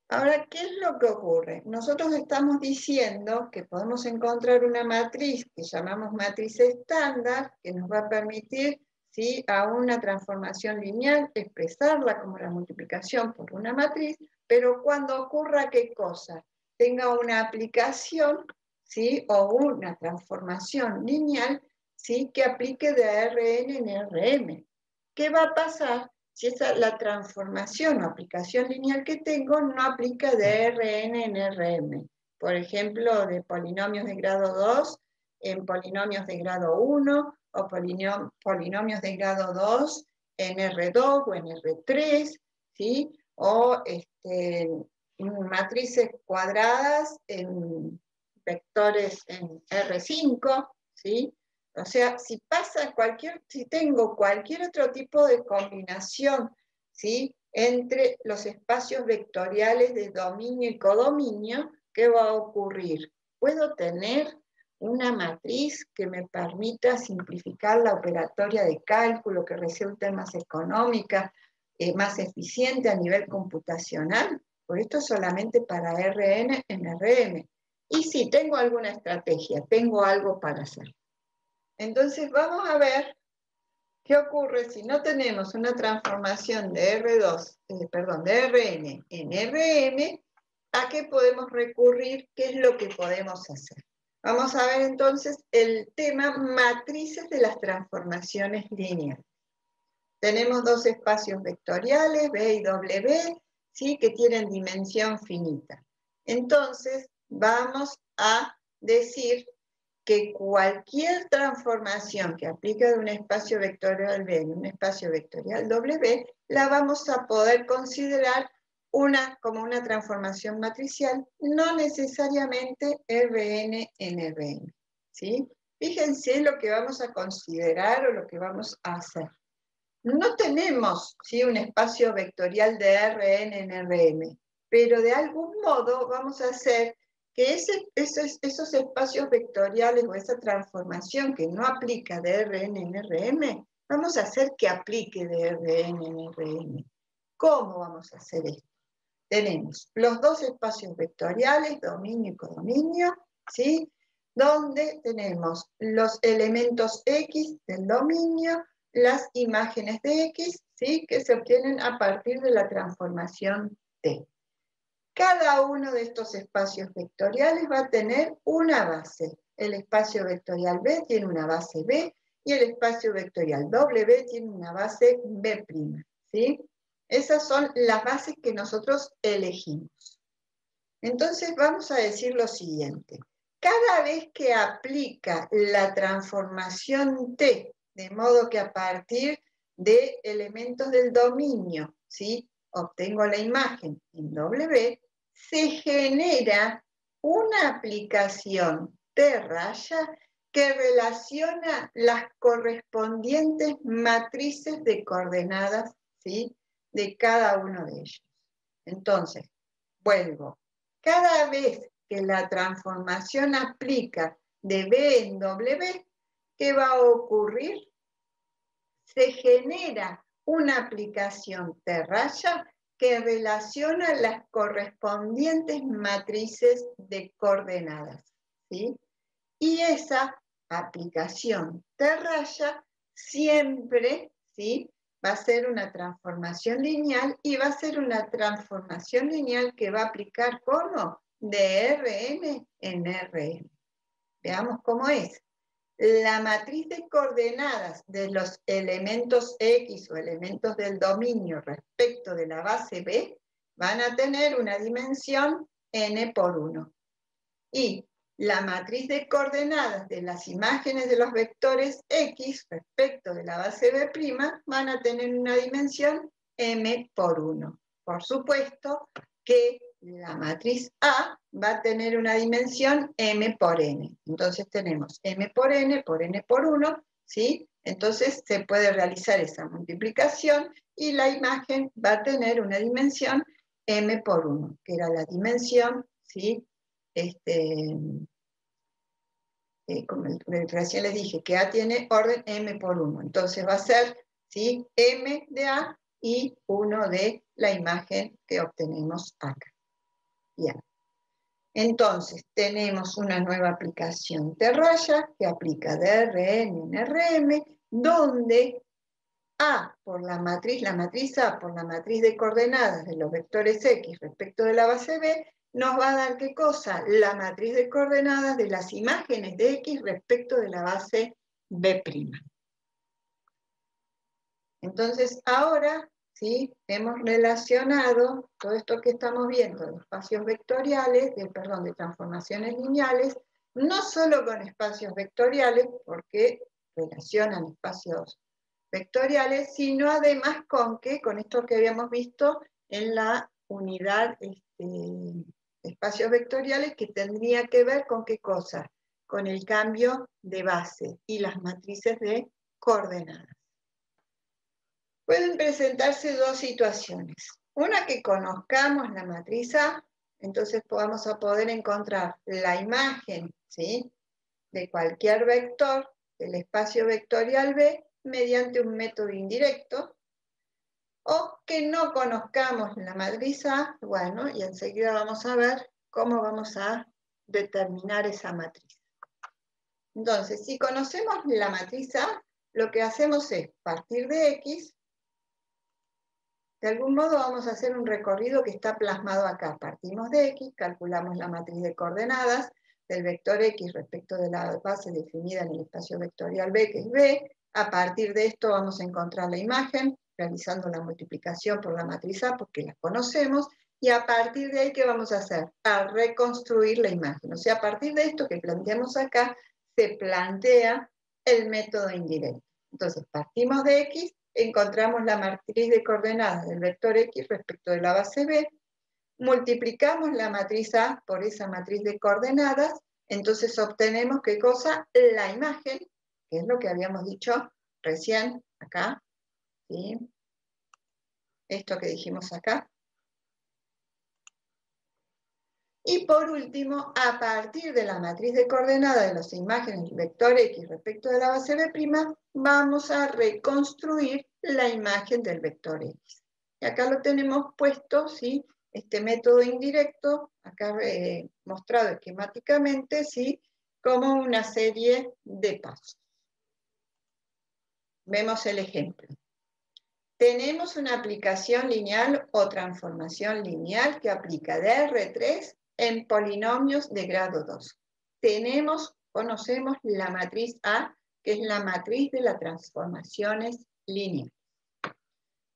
[SPEAKER 1] Ahora, ¿qué es lo que ocurre? Nosotros estamos diciendo que podemos encontrar una matriz que llamamos matriz estándar, que nos va a permitir, ¿sí?, a una transformación lineal expresarla como la multiplicación por una matriz, pero cuando ocurra ¿qué cosa? Tenga una aplicación, ¿sí?, o una transformación lineal, ¿sí?, que aplique de ARN en RM. ¿Qué va a pasar si la transformación o aplicación lineal que tengo no aplica de Rn en Rm? Por ejemplo, de polinomios de grado 2 en polinomios de grado 1 o polinomios de grado 2 en R2 o en R3, ¿sí? O matrices cuadradas en vectores en R5, ¿sí? O sea, si tengo cualquier otro tipo de combinación, ¿sí?, entre los espacios vectoriales de dominio y codominio, ¿qué va a ocurrir? Puedo tener una matriz que me permita simplificar la operatoria de cálculo, que resulte más económica, más eficiente a nivel computacional. Por esto solamente para Rn en Rm. Y sí, tengo alguna estrategia, tengo algo para hacer. Entonces vamos a ver qué ocurre si no tenemos una transformación de de Rn en Rm, a qué podemos recurrir, qué es lo que podemos hacer. Vamos a ver entonces el tema matrices de las transformaciones lineales. Tenemos dos espacios vectoriales, B y W, ¿sí?, que tienen dimensión finita. Entonces vamos a decir que cualquier transformación que aplique de un espacio vectorial B en un espacio vectorial W, la vamos a poder considerar como una transformación matricial, no necesariamente Rn en Rm, ¿sí? Fíjense lo que vamos a considerar o lo que vamos a hacer. No tenemos, ¿sí?, un espacio vectorial de Rn en Rm, pero de algún modo vamos a hacer que esos espacios vectoriales o esa transformación que no aplica de Rn en Rm, vamos a hacer que aplique de Rn en Rm. ¿Cómo vamos a hacer esto? Tenemos los dos espacios vectoriales, dominio y codominio, ¿sí?, donde tenemos los elementos X del dominio, las imágenes de X, ¿sí?, que se obtienen a partir de la transformación T. Cada uno de estos espacios vectoriales va a tener una base. el espacio vectorial B tiene una base B y el espacio vectorial W tiene una base B', ¿sí? Esas son las bases que nosotros elegimos. Entonces vamos a decir lo siguiente. Cada vez que aplica la transformación T, de modo que a partir de elementos del dominio, ¿sí?, obtengo la imagen en W, se genera una aplicación T raya que relaciona las correspondientes matrices de coordenadas, ¿sí?, de cada uno de ellos. Entonces, vuelvo. Cada vez que la transformación aplica de B en W, ¿qué va a ocurrir? Se genera una aplicación T raya que relaciona las correspondientes matrices de coordenadas, ¿sí? Y esa aplicación T raya siempre, ¿sí?, va a ser una transformación lineal y va a ser una transformación lineal que va a aplicar ¿cómo? De Rn en Rn. Veamos cómo es. La matriz de coordenadas de los elementos X o elementos del dominio respecto de la base B van a tener una dimensión n por 1. Y la matriz de coordenadas de las imágenes de los vectores X respecto de la base B' van a tener una dimensión m por 1. Por supuesto que la matriz A va a tener una dimensión m por n. Entonces tenemos m por n por 1, ¿sí? Entonces se puede realizar esa multiplicación y la imagen va a tener una dimensión m por 1, que era la dimensión, ¿sí?, como recién les dije, que A tiene orden m por 1. Entonces va a ser, ¿sí?, m de A y 1 de la imagen que obtenemos acá. Bien. Entonces tenemos una nueva aplicación T raya que aplica de Rn en Rm, donde A por la matriz A por la matriz de coordenadas de los vectores X respecto de la base B, nos va a dar ¿qué cosa? La matriz de coordenadas de las imágenes de X respecto de la base B'. Entonces ahora, ¿sí?, hemos relacionado todo esto que estamos viendo de espacios vectoriales, de transformaciones lineales, no solo con espacios vectoriales, porque relacionan espacios vectoriales, sino además con esto que habíamos visto en la unidad espacios vectoriales, que tendría que ver con ¿qué cosa? Con el cambio de base y las matrices de coordenadas. Pueden presentarse dos situaciones. Una, que conozcamos la matriz A, entonces vamos a poder encontrar la imagen, ¿sí?, de cualquier vector del espacio vectorial B mediante un método indirecto, o que no conozcamos la matriz A, bueno, y enseguida vamos a ver cómo vamos a determinar esa matriz. Entonces, si conocemos la matriz A, lo que hacemos es partir de X. De algún modo vamos a hacer un recorrido que está plasmado acá. Partimos de X, calculamos la matriz de coordenadas del vector X respecto de la base definida en el espacio vectorial B, que es B. A partir de esto vamos a encontrar la imagen, realizando la multiplicación por la matriz A, porque la conocemos, y a partir de ahí, ¿qué vamos a hacer? A reconstruir la imagen. O sea, a partir de esto que planteamos acá, se plantea el método indirecto. Entonces, partimos de X, encontramos la matriz de coordenadas del vector X respecto de la base B, multiplicamos la matriz A por esa matriz de coordenadas, entonces obtenemos ¿qué cosa? La imagen, que es lo que habíamos dicho recién acá, ¿sí?, esto que dijimos acá. Y por último, a partir de la matriz de coordenadas de las imágenes del vector X respecto de la base B', vamos a reconstruir la imagen del vector X. Y acá lo tenemos puesto, ¿sí?, este método indirecto, acá mostrado esquemáticamente, ¿sí?, como una serie de pasos. Vemos el ejemplo. Tenemos una aplicación lineal o transformación lineal que aplica de R3 en polinomios de grado 2. Tenemos conocemos la matriz A, que es la matriz de las transformaciones lineales.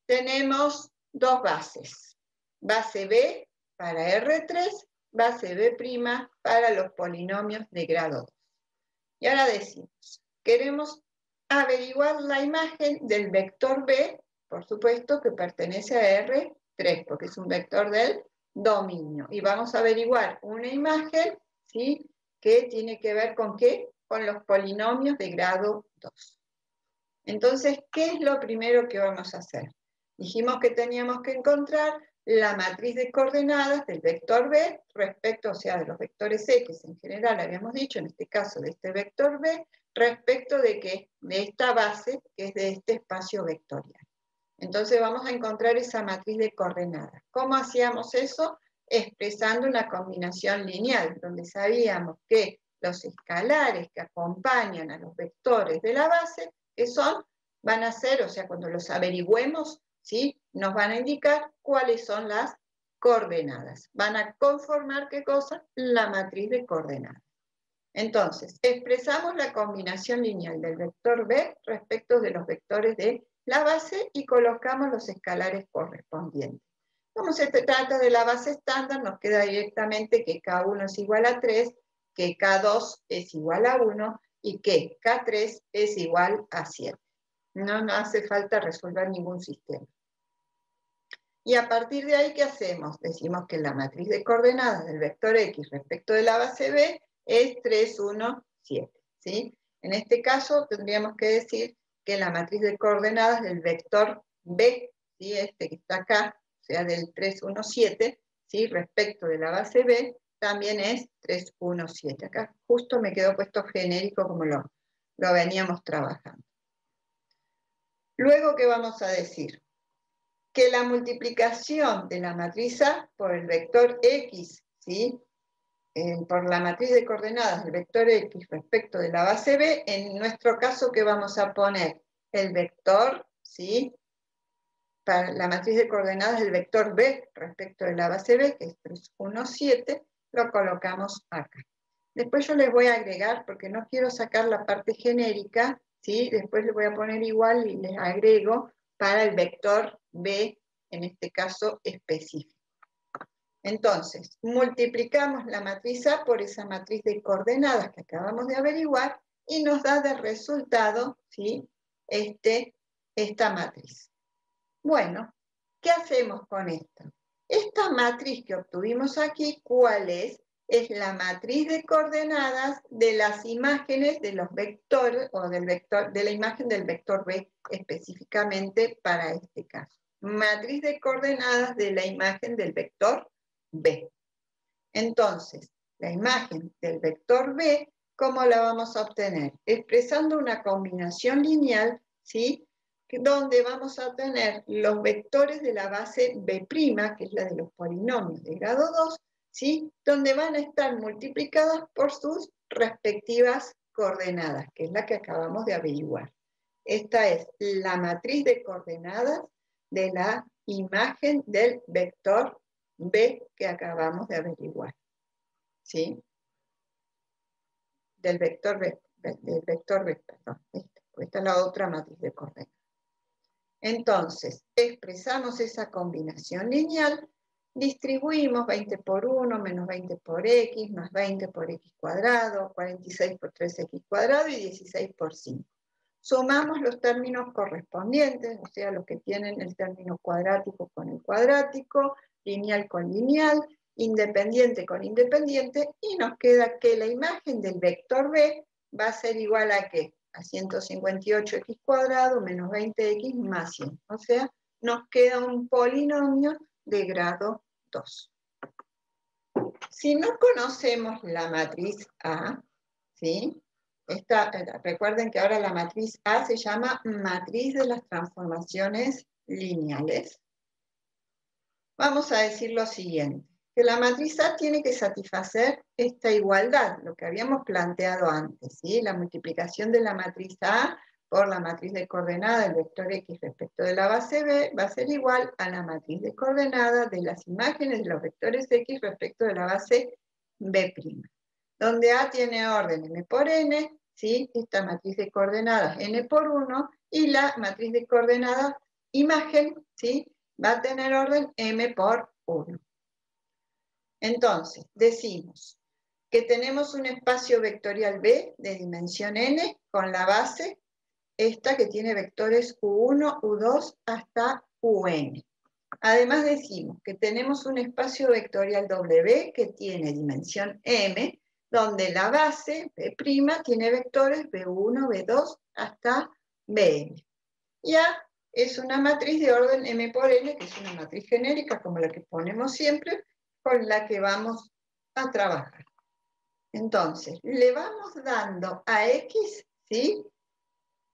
[SPEAKER 1] Tenemos dos bases, base B para R3, base B' para los polinomios de grado 2. Y ahora decimos, queremos averiguar la imagen del vector B, por supuesto que pertenece a R3, porque es un vector del dominio. Y vamos a averiguar una imagen, ¿sí?, que tiene que ver con ¿qué? Con los polinomios de grado 2. Entonces, ¿qué es lo primero que vamos a hacer? Dijimos que teníamos que encontrar la matriz de coordenadas del vector B respecto, o sea, de los vectores X en general, habíamos dicho, en este caso de este vector B, respecto de ¿qué? De esta base, que es de este espacio vectorial. Entonces vamos a encontrar esa matriz de coordenadas. ¿Cómo hacíamos eso? Expresando una combinación lineal, donde sabíamos que los escalares que acompañan a los vectores de la base, que son, van a ser, o sea, cuando los averigüemos, ¿sí?, nos van a indicar cuáles son las coordenadas. Van a conformar, ¿qué cosa? La matriz de coordenadas. Entonces, expresamos la combinación lineal del vector B respecto de los vectores de la base y colocamos los escalares correspondientes. Como se trata de la base estándar, nos queda directamente que K1 es igual a 3, que K2 es igual a 1 y que K3 es igual a 7. No hace falta resolver ningún sistema. Y a partir de ahí, ¿qué hacemos? Decimos que la matriz de coordenadas del vector X respecto de la base B es 3, 1, 7. ¿Sí? En este caso tendríamos que decir que la matriz de coordenadas del vector B, ¿sí?, este que está acá, o sea, del 3, 1, 7, ¿sí?, respecto de la base B, también es 3, 1, 7. Acá justo me quedó puesto genérico como lo veníamos trabajando. Luego, ¿qué vamos a decir? Que la multiplicación de la matriz A por el vector X, ¿sí?, por la matriz de coordenadas del vector X respecto de la base B, en nuestro caso, ¿qué vamos a poner? El vector, ¿sí?, para la matriz de coordenadas del vector B respecto de la base B, que es 3, 1, 7, lo colocamos acá. Después yo les voy a agregar, porque no quiero sacar la parte genérica, ¿sí?, después les voy a poner igual y les agrego para el vector B, en este caso específico. Entonces, multiplicamos la matriz A por esa matriz de coordenadas que acabamos de averiguar y nos da de resultado, ¿sí?, esta matriz. Bueno, ¿qué hacemos con esto? Esta matriz que obtuvimos aquí, ¿cuál es? Es la matriz de coordenadas de las imágenes de los vectores, o del vector, de la imagen del vector B específicamente para este caso. Matriz de coordenadas de la imagen del vector B. Entonces, la imagen del vector B, ¿cómo la vamos a obtener? Expresando una combinación lineal, ¿sí?, donde vamos a tener los vectores de la base B', que es la de los polinomios de grado 2, ¿sí?, donde van a estar multiplicadas por sus respectivas coordenadas, que es la que acabamos de averiguar. Esta es la matriz de coordenadas de la imagen del vector B que acabamos de averiguar, ¿sí? Del vector B, perdón. Esta es la otra matriz de coordenadas. Entonces, expresamos esa combinación lineal, distribuimos 20 por 1, menos 20 por x, más 20 por x cuadrado, 46 por 3x cuadrado y 16 por 5. Sumamos los términos correspondientes, o sea, los que tienen el término cuadrático con el cuadrático, lineal con lineal, independiente con independiente, y nos queda que la imagen del vector B va a ser igual a ¿qué? A 158x cuadrado menos 20x más 100. O sea, nos queda un polinomio de grado 2. Si no conocemos la matriz A, ¿sí?, recuerden que ahora la matriz A se llama matriz de las transformaciones lineales. Vamos a decir lo siguiente, que la matriz A tiene que satisfacer esta igualdad, lo que habíamos planteado antes, ¿sí? La multiplicación de la matriz A por la matriz de coordenadas del vector X respecto de la base B va a ser igual a la matriz de coordenadas de las imágenes de los vectores X respecto de la base B'. donde A tiene orden m por n, ¿sí? Esta matriz de coordenadas n por 1, y la matriz de coordenadas imagen, ¿sí? Va a tener orden m por 1. Entonces, decimos que tenemos un espacio vectorial B de dimensión n con la base, esta que tiene vectores U1, U2 hasta UN. Además decimos que tenemos un espacio vectorial W que tiene dimensión M, donde la base B' tiene vectores B1, B2 hasta Bm. Y A es una matriz de orden M por N, que es una matriz genérica como la que ponemos siempre, con la que vamos a trabajar. Entonces, le vamos dando a X, ¿sí?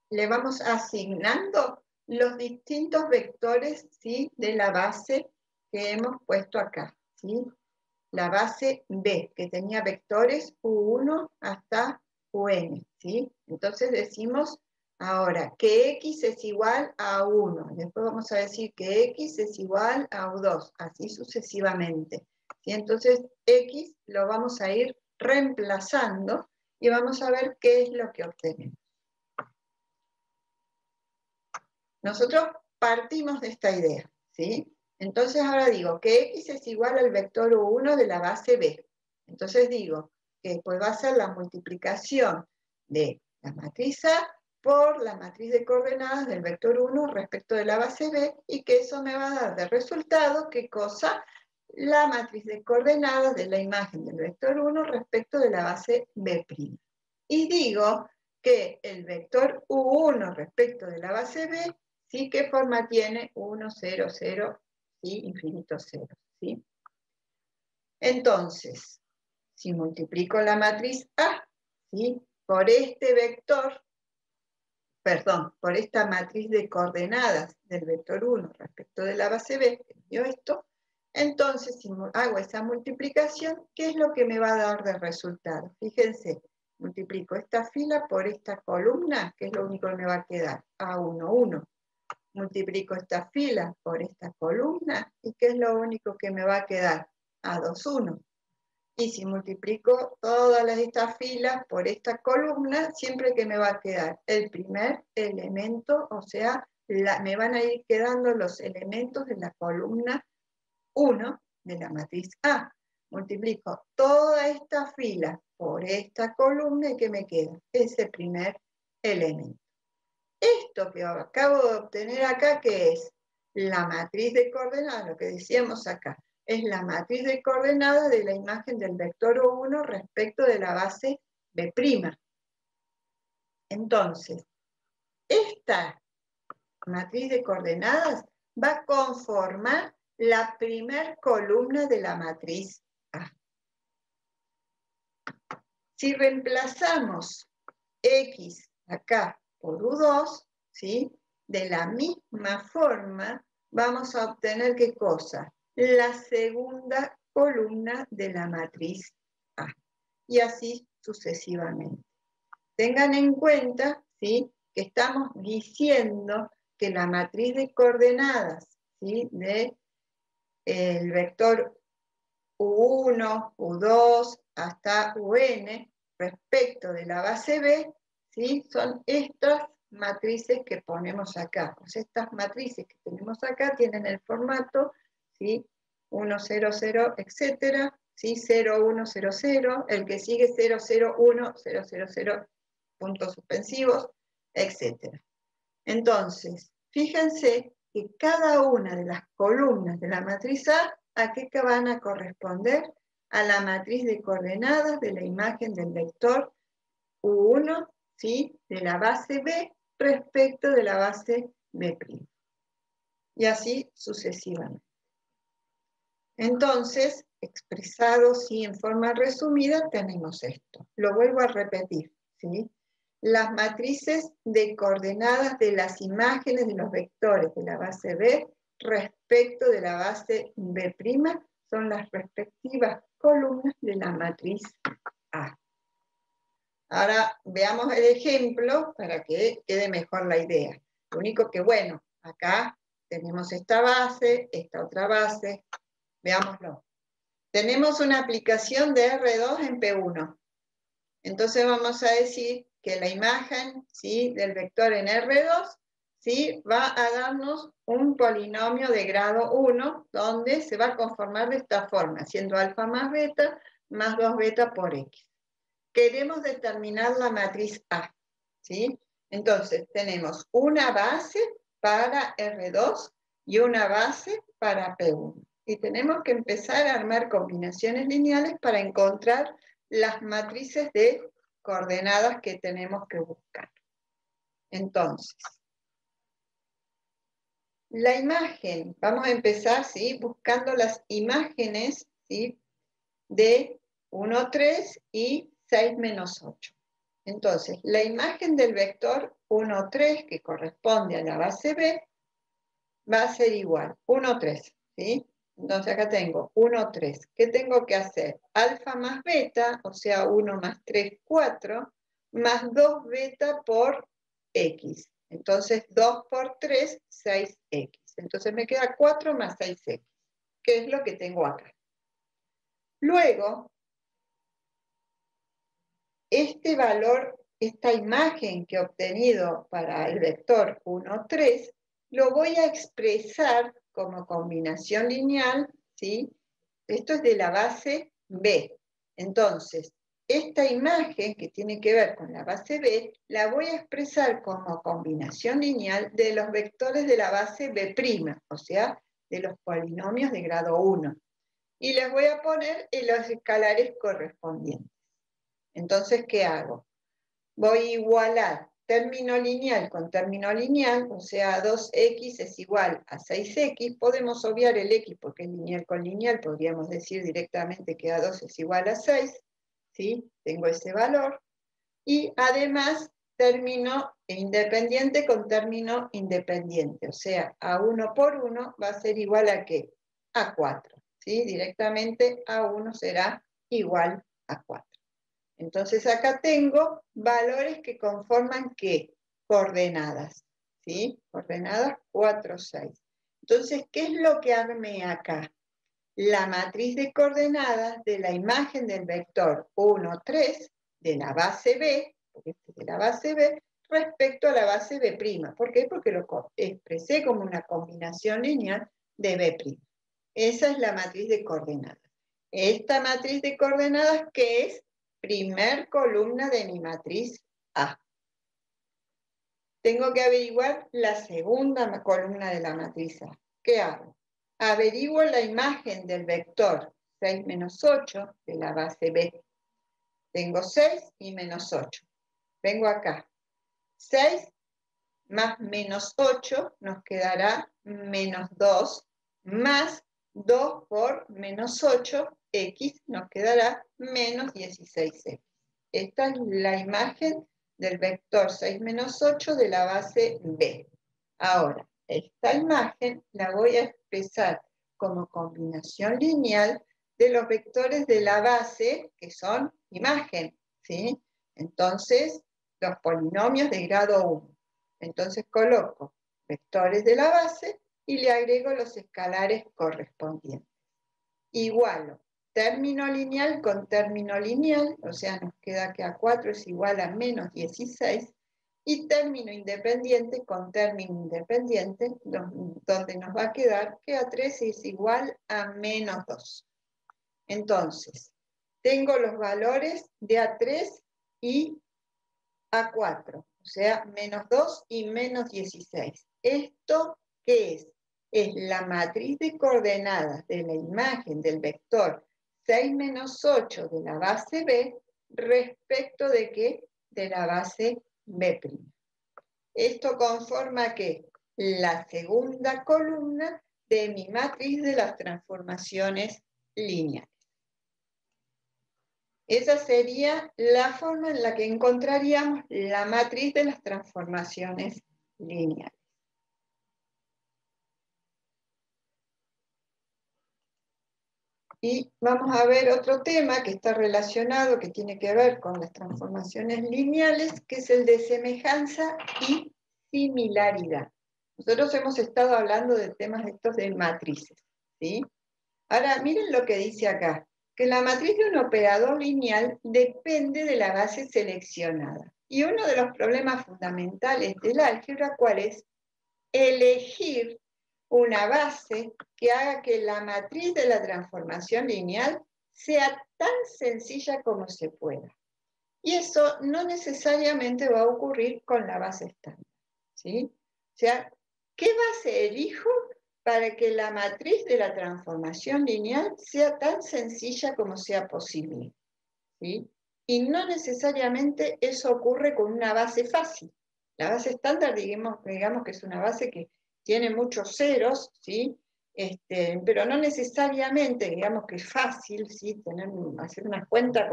[SPEAKER 1] Le vamos asignando los distintos vectores, ¿sí? De la base que hemos puesto acá, ¿sí? La base B, que tenía vectores U1 hasta UN, ¿sí? Entonces decimos ahora que X es igual a 1, después vamos a decir que X es igual a U2, así sucesivamente. ¿Sí? Entonces X lo vamos a ir reemplazando y vamos a ver qué es lo que obtenemos. Nosotros partimos de esta idea, ¿sí? Entonces ahora digo que X es igual al vector U1 de la base B. Entonces digo que después va a ser la multiplicación de la matriz A por la matriz de coordenadas del vector 1 respecto de la base B, y que eso me va a dar de resultado, ¿qué cosa? La matriz de coordenadas de la imagen del vector 1 respecto de la base B'. Y digo que el vector U1 respecto de la base B, ¿sí? ¿Qué forma tiene? 1, 0, 0 y infinito 0, ¿sí? Entonces, si multiplico la matriz A, ¿sí? Por este vector, perdón, por esta matriz de coordenadas del vector 1 respecto de la base B, que dio esto, entonces si hago esa multiplicación, ¿qué es lo que me va a dar de resultado? Fíjense, multiplico esta fila por esta columna, que es lo único que me va a quedar, A1, 1. Multiplico esta fila por esta columna, ¿y qué es lo único que me va a quedar? A2, 1. Y si multiplico todas estas filas por esta columna, siempre que me va a quedar el primer elemento, o sea, me van a ir quedando los elementos de la columna 1 de la matriz A. Multiplico toda esta fila por esta columna y ¿qué me queda? Ese primer elemento. Esto que acabo de obtener acá, que es la matriz de coordenadas, lo que decíamos acá, es la matriz de coordenadas de la imagen del vector U1 respecto de la base B'. Entonces, esta matriz de coordenadas va a conformar la primer columna de la matriz A. Si reemplazamos X acá por U2, ¿sí? De la misma forma vamos a obtener ¿qué cosa? La segunda columna de la matriz A. Y así sucesivamente. Tengan en cuenta, ¿sí? Que estamos diciendo que la matriz de coordenadas, ¿sí? De el vector U1, U2 hasta UN respecto de la base B, ¿sí? Son estas matrices que ponemos acá. Pues estas matrices que tenemos acá tienen el formato, ¿sí? 1, 0, 0, etcétera, ¿sí? 0, 1, 0, 0, el que sigue 0, 0, 1, 0, 0, 0, puntos suspensivos, etcétera. Entonces, fíjense que cada una de las columnas de la matriz ¿a qué van a corresponder? A la matriz de coordenadas de la imagen del vector U1, ¿sí? De la base B respecto de la base B'. Y así sucesivamente. Entonces, expresado ¿sí? En forma resumida, tenemos esto. Lo vuelvo a repetir, ¿sí? Las matrices de coordenadas de las imágenes de los vectores de la base B respecto de la base B' son las respectivas columnas de la matriz A. Ahora veamos el ejemplo para que quede mejor la idea. Lo único que, bueno, acá tenemos esta base, esta otra base. Veámoslo. Tenemos una aplicación de R2 en P1. Entonces vamos a decir que la imagen, ¿sí?, del vector en R2, ¿sí?, va a darnos un polinomio de grado 1, donde se va a conformar de esta forma, siendo alfa más 2 beta por X. Queremos determinar la matriz A, ¿sí? Entonces tenemos una base para R2 y una base para P1. Y tenemos que empezar a armar combinaciones lineales para encontrar las matrices de coordenadas que tenemos que buscar. Entonces, la imagen, vamos a empezar, ¿sí?, buscando las imágenes, ¿sí?, de 1, 3 y 6 menos 8. Entonces, la imagen del vector 1, 3, que corresponde a la base B, va a ser igual, 1, 3, ¿sí? Entonces acá tengo 1, 3. ¿Qué tengo que hacer? Alfa más beta, o sea, 1 más 3, 4, más 2 beta por X. Entonces, 2 por 3, 6X. Entonces me queda 4 más 6X, que es lo que tengo acá. Luego, este valor, esta imagen que he obtenido para el vector 1, 3, lo voy a expresar como combinación lineal, ¿sí? Esto es de la base B. Entonces, esta imagen que tiene que ver con la base B, la voy a expresar como combinación lineal de los vectores de la base B', o sea, de los polinomios de grado 1. Y les voy a poner en los escalares correspondientes. Entonces, ¿qué hago? Voy a igualar término lineal con término lineal, o sea, 2x es igual a 6x. Podemos obviar el x porque es lineal con lineal, podríamos decir directamente que A2 es igual a 6, ¿sí? Tengo ese valor. Y además, término independiente con término independiente, o sea, A1 por 1 va a ser igual a ¿qué? A 4, ¿sí? Directamente A1 será igual a 4. Entonces acá tengo valores que conforman ¿qué? Coordenadas, ¿sí? Coordenadas 4, 6. Entonces, ¿qué es lo que armé acá? La matriz de coordenadas de la imagen del vector 1, 3 de la base B, porque este es de la base B, respecto a la base B'. ¿Por qué? Porque lo expresé como una combinación lineal de B'. Esa es la matriz de coordenadas. Esta matriz de coordenadas, ¿qué es? Primer columna de mi matriz A. Tengo que averiguar la segunda columna de la matriz A. ¿Qué hago? Averiguo la imagen del vector 6 menos 8 de la base B. Tengo 6 y menos 8. Vengo acá. 6 más menos 8 nos quedará menos 2, más 2 por menos 8, x nos quedará menos 16x. Esta es la imagen del vector 6 menos 8 de la base B. Ahora, esta imagen la voy a expresar como combinación lineal de los vectores de la base, que son imagen, ¿sí? Entonces, los polinomios de grado 1. Entonces coloco vectores de la base y le agrego los escalares correspondientes. Igualo término lineal con término lineal, o sea, nos queda que A4 es igual a menos 16, y término independiente con término independiente, donde nos va a quedar que A3 es igual a menos 2. Entonces, tengo los valores de A3 y A4, o sea, menos 2 y menos 16. ¿Esto qué es? Es la matriz de coordenadas de la imagen del vector 6 menos 8 de la base B respecto de ¿qué? De la base B'. Esto conforma ¿qué? La segunda columna de mi matriz de las transformaciones lineales. Esa sería la forma en la que encontraríamos la matriz de las transformaciones lineales. Y vamos a ver otro tema que está relacionado, que tiene que ver con las transformaciones lineales, que es el de semejanza y similaridad. Nosotros hemos estado hablando de temas estos de matrices, ¿sí? Ahora, miren lo que dice acá. que la matriz de un operador lineal depende de la base seleccionada. Y uno de los problemas fundamentales del álgebra, ¿cuál es? Elegir una base que haga que la matriz de la transformación lineal sea tan sencilla como se pueda. Y eso no necesariamente va a ocurrir con la base estándar, ¿sí? O sea, ¿qué base elijo para que la matriz de la transformación lineal sea tan sencilla como sea posible? ¿Sí? Y no necesariamente eso ocurre con una base fácil. La base estándar, digamos que es una base que tiene muchos ceros, ¿sí? Pero no necesariamente, digamos que es fácil, ¿sí? Hacer una cuenta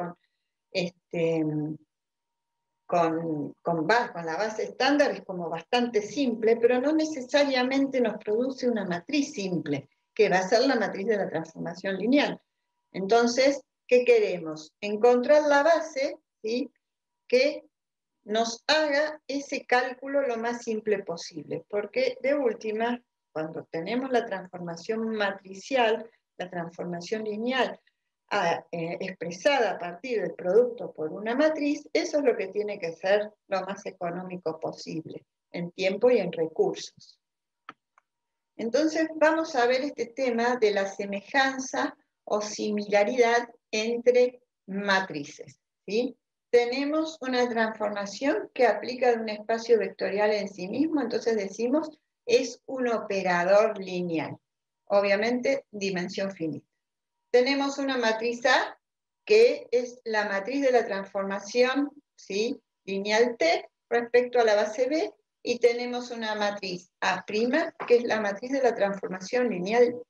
[SPEAKER 1] con la base estándar es como bastante simple, pero no necesariamente nos produce una matriz simple, que va a ser la matriz de la transformación lineal. Entonces, ¿qué queremos? Encontrar la base, ¿sí?, que nos haga ese cálculo lo más simple posible, porque de última, cuando tenemos la transformación matricial, la transformación lineal, expresada a partir del producto por una matriz, eso es lo que tiene que ser lo más económico posible, en tiempo y en recursos. Entonces vamos a ver este tema de la semejanza o similaridad entre matrices, ¿sí? Tenemos una transformación que aplica de un espacio vectorial en sí mismo, entonces decimos es un operador lineal, obviamente dimensión finita. Tenemos una matriz A, que es la matriz de la transformación, ¿sí?, lineal T respecto a la base B, y tenemos una matriz A', que es la matriz de la transformación lineal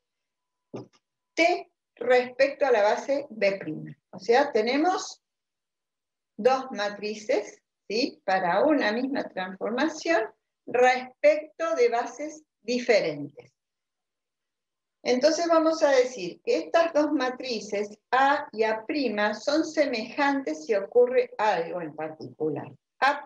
[SPEAKER 1] T respecto a la base B'. O sea, tenemos dos matrices, ¿sí?, para una misma transformación respecto de bases diferentes. Entonces vamos a decir que estas dos matrices, A y A', son semejantes si ocurre algo en particular. A'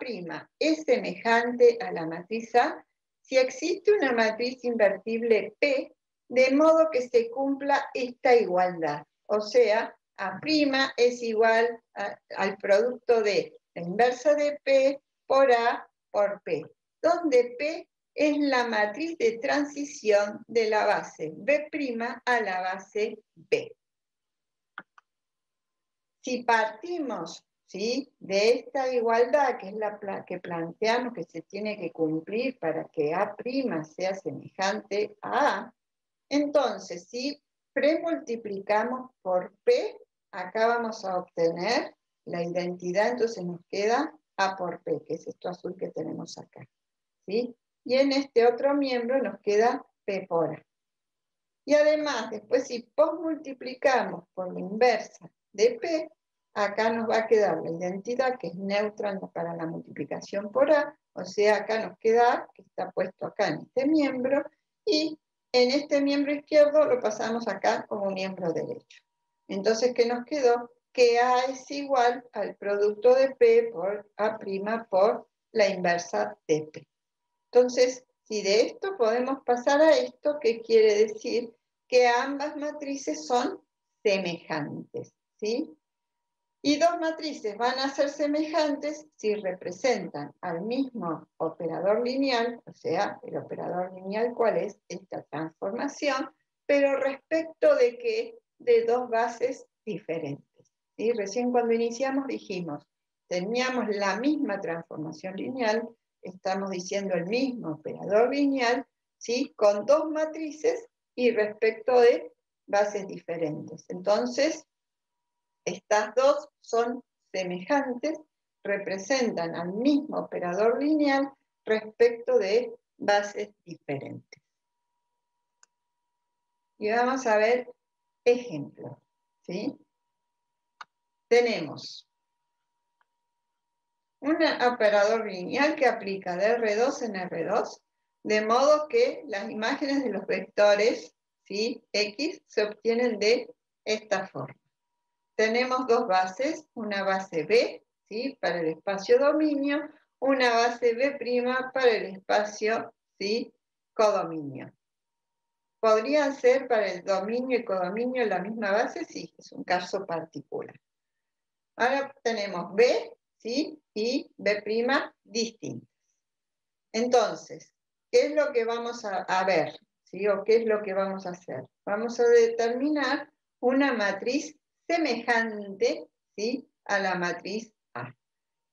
[SPEAKER 1] es semejante a la matriz A si existe una matriz invertible P, de modo que se cumpla esta igualdad. O sea, A' es igual al producto de la inversa de P por A por P, donde P es la matriz de transición de la base B' a la base B. Si partimos, ¿sí?, de esta igualdad, que es la que planteamos que se tiene que cumplir para que A' sea semejante a A, entonces si premultiplicamos por P, acá vamos a obtener la identidad, entonces nos queda A por P, que es esto azul que tenemos acá, ¿sí? Y en este otro miembro nos queda P por A. Y además, después si posmultiplicamos por la inversa de P, acá nos va a quedar la identidad que es neutra para la multiplicación por A, o sea, acá nos queda A, que está puesto acá en este miembro, y en este miembro izquierdo lo pasamos acá como miembro derecho. Entonces, ¿qué nos quedó? Que A es igual al producto de P por A' por la inversa de P. Entonces, si de esto podemos pasar a esto, ¿qué quiere decir? Que ambas matrices son semejantes, ¿sí? Y dos matrices van a ser semejantes si representan al mismo operador lineal, o sea, el operador lineal, ¿cuál es? Esta transformación, pero respecto de ¿qué? De dos bases diferentes, ¿sí? Recién cuando iniciamos dijimos, teníamos la misma transformación lineal, estamos diciendo el mismo operador lineal, ¿sí?, con dos matrices y respecto de bases diferentes. Entonces, estas dos son semejantes, representan al mismo operador lineal respecto de bases diferentes. Y vamos a ver ejemplos, ¿sí? Tenemos un operador lineal que aplica de R2 en R2, de modo que las imágenes de los vectores, ¿sí?, X, se obtienen de esta forma. Tenemos dos bases, una base B, ¿sí?, para el espacio dominio, una base B' para el espacio, ¿sí?, codominio. ¿Podrían ser para el dominio y codominio la misma base? Sí, es un caso particular. Ahora tenemos B, ¿sí? Y B' distintas. Entonces, ¿qué es lo que vamos a ver? ¿Sí? ¿O qué es lo que vamos a hacer? Vamos a determinar una matriz semejante, ¿sí? A la matriz A.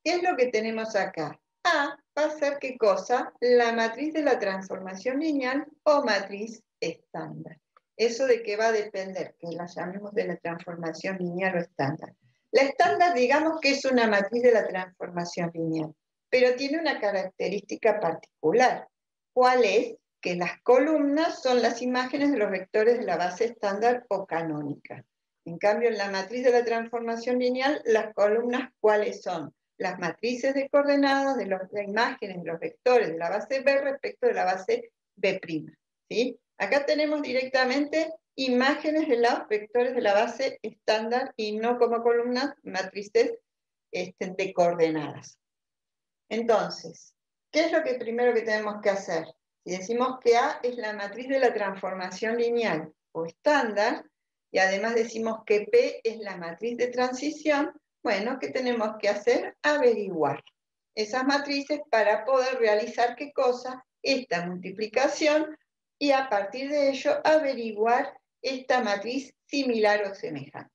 [SPEAKER 1] ¿Qué es lo que tenemos acá? A va a ser, ¿qué cosa? La matriz de la transformación lineal o matriz estándar. ¿Eso de qué va a depender? Que la llamemos de la transformación lineal o estándar. La estándar, digamos que es una matriz de la transformación lineal, pero tiene una característica particular. ¿Cuál es? Que las columnas son las imágenes de los vectores de la base estándar o canónica. En cambio, en la matriz de la transformación lineal, las columnas, ¿cuáles son? Las matrices de coordenadas de las imágenes de los vectores de la base B respecto de la base B'. ¿Sí? Acá tenemos directamente imágenes de los vectores de la base estándar y no como columnas matrices de coordenadas. Entonces, ¿qué es lo que primero que tenemos que hacer? Si decimos que A es la matriz de la transformación lineal o estándar, y además decimos que P es la matriz de transición, bueno, ¿qué tenemos que hacer? Averiguar esas matrices para poder realizar ¿qué cosa? Esta multiplicación, y a partir de ello averiguar esta matriz similar o semejante.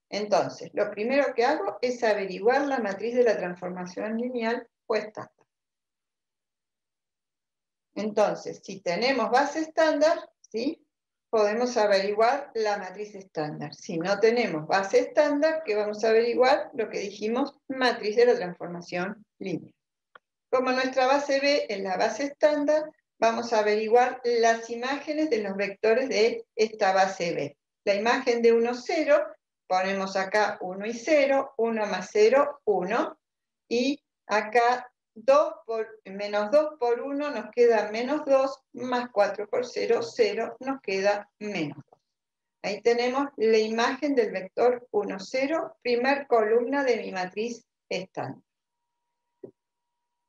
[SPEAKER 1] Entonces, lo primero que hago es averiguar la matriz de la transformación lineal o estándar. Entonces, si tenemos base estándar, ¿sí? Podemos averiguar la matriz estándar. Si no tenemos base estándar, ¿qué vamos a averiguar? Lo que dijimos, matriz de la transformación lineal. Como nuestra base B es la base estándar, vamos a averiguar las imágenes de los vectores de esta base B. La imagen de 1, 0, ponemos acá 1 y 0, 1 más 0, 1, y acá menos 2 por 1 nos queda menos 2, más 4 por 0, 0, nos queda menos 2. Ahí tenemos la imagen del vector 1, 0, primer columna de mi matriz estándar.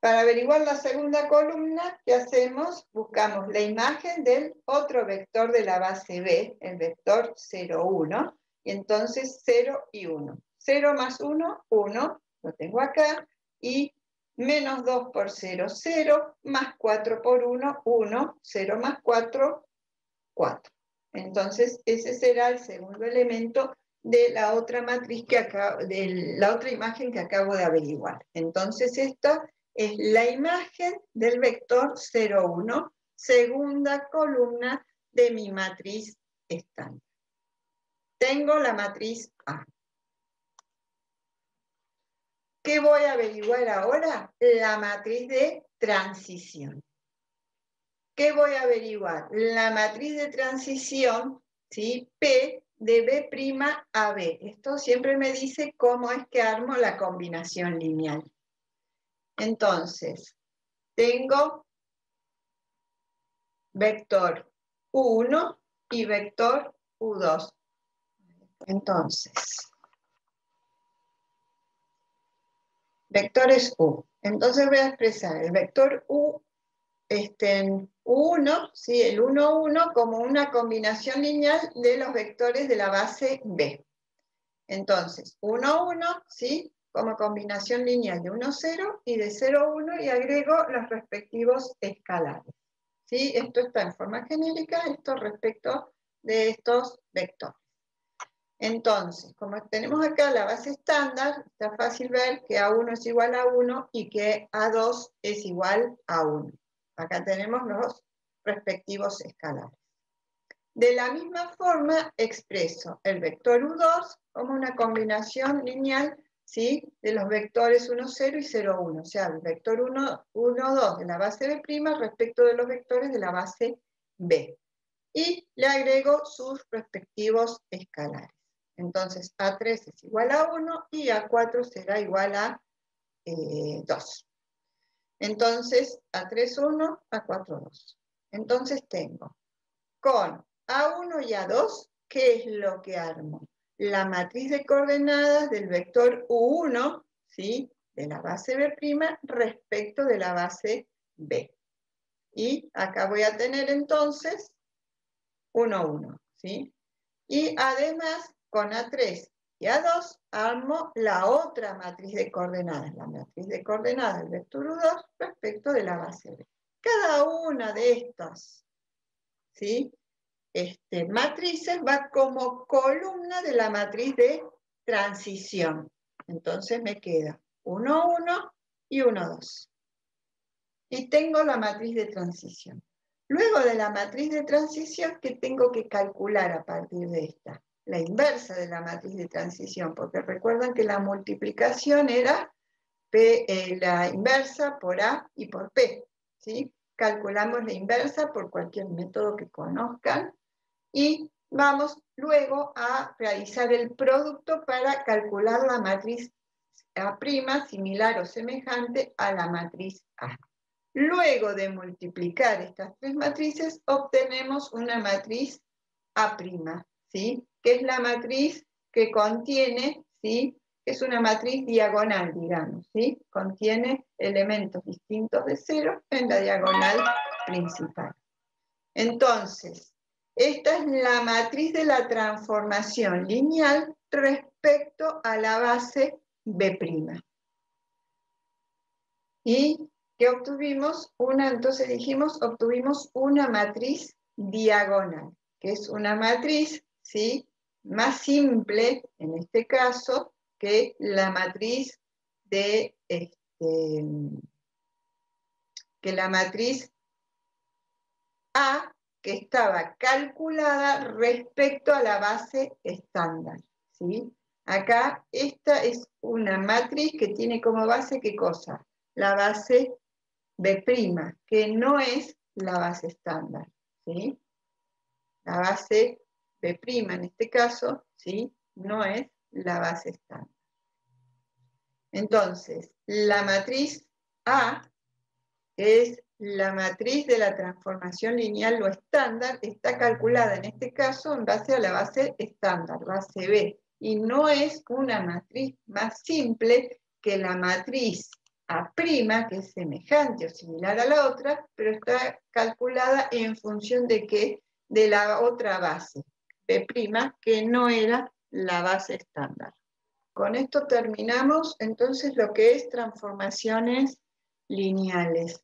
[SPEAKER 1] Para averiguar la segunda columna, ¿qué hacemos? Buscamos la imagen del otro vector de la base B, el vector 0, 1, y entonces 0 y 1. 0 más 1, 1, lo tengo acá, y menos 2 por 0, 0, más 4 por 1, 1, 0 más 4, 4. Entonces, ese será el segundo elemento de la otra matriz de la otra imagen que acabo de averiguar. Entonces, esta es la imagen del vector 0, 1, segunda columna de mi matriz estándar. Tengo la matriz A. ¿Qué voy a averiguar ahora? La matriz de transición. ¿Qué voy a averiguar? La matriz de transición, ¿sí? P de B' a B. Esto siempre me dice cómo es que armo la combinación lineal. Entonces, tengo vector U1 y vector U2. Entonces, vectores U. Entonces voy a expresar el vector U, U1, ¿sí? El 1, 1 como una combinación lineal de los vectores de la base B. Entonces, 1, 1, ¿sí? Como combinación lineal de 1, 0 y de 0, 1, y agrego los respectivos escalares. ¿Sí? Esto está en forma genérica, esto respecto de estos vectores. Entonces, como tenemos acá la base estándar, está fácil ver que A1 es igual a 1 y que A2 es igual a 1. Acá tenemos los respectivos escalares. De la misma forma, expreso el vector U2 como una combinación lineal, ¿sí? De los vectores 1, 0 y 0, 1. O sea, el vector 1, 1, 2 de la base B' respecto de los vectores de la base B. Y le agrego sus respectivos escalares. Entonces, A3 es igual a 1 y A4 será igual a 2. Entonces, A3, 1, A4, 2. Entonces tengo con A1 y A2, ¿qué es lo que armo? La matriz de coordenadas del vector U1, ¿sí? De la base B' respecto de la base B. Y acá voy a tener entonces 1, 1, ¿sí? Y además, con A3 y A2, armo la otra matriz de coordenadas, la matriz de coordenadas del vector U2 respecto de la base B. Cada una de estas, ¿sí? Matrices va como columna de la matriz de transición. Entonces me queda 1, 1 y 1, 2. Y tengo la matriz de transición. Luego de la matriz de transición, ¿qué tengo que calcular a partir de esta? La inversa de la matriz de transición, porque recuerdan que la multiplicación era la inversa por A y por P, ¿sí? Calculamos la inversa por cualquier método que conozcan y vamos luego a realizar el producto para calcular la matriz A' similar o semejante a la matriz A. Luego de multiplicar estas tres matrices, obtenemos una matriz A', ¿sí? Que es la matriz que contiene, ¿sí? Es una matriz diagonal, digamos, ¿sí? Contiene elementos distintos de cero en la diagonal principal. Entonces, esta es la matriz de la transformación lineal respecto a la base B'. ¿Y qué obtuvimos? Entonces dijimos, obtuvimos una matriz diagonal, que es una matriz, ¿sí? Más simple, en este caso, que la matriz de que la matriz A, que estaba calculada respecto a la base estándar, ¿sí? Acá esta es una matriz que tiene como base, ¿qué cosa? La base B', que no es la base estándar, ¿sí? La base B', en este caso, ¿sí? No es la base estándar. Entonces, la matriz A es la matriz de la transformación lineal o estándar, está calculada en este caso en base a la base estándar, base B, y no es una matriz más simple que la matriz A', que es semejante o similar a la otra, pero está calculada en función de qué, de la otra base, B', que no era la base estándar. Con esto terminamos entonces lo que es transformaciones lineales.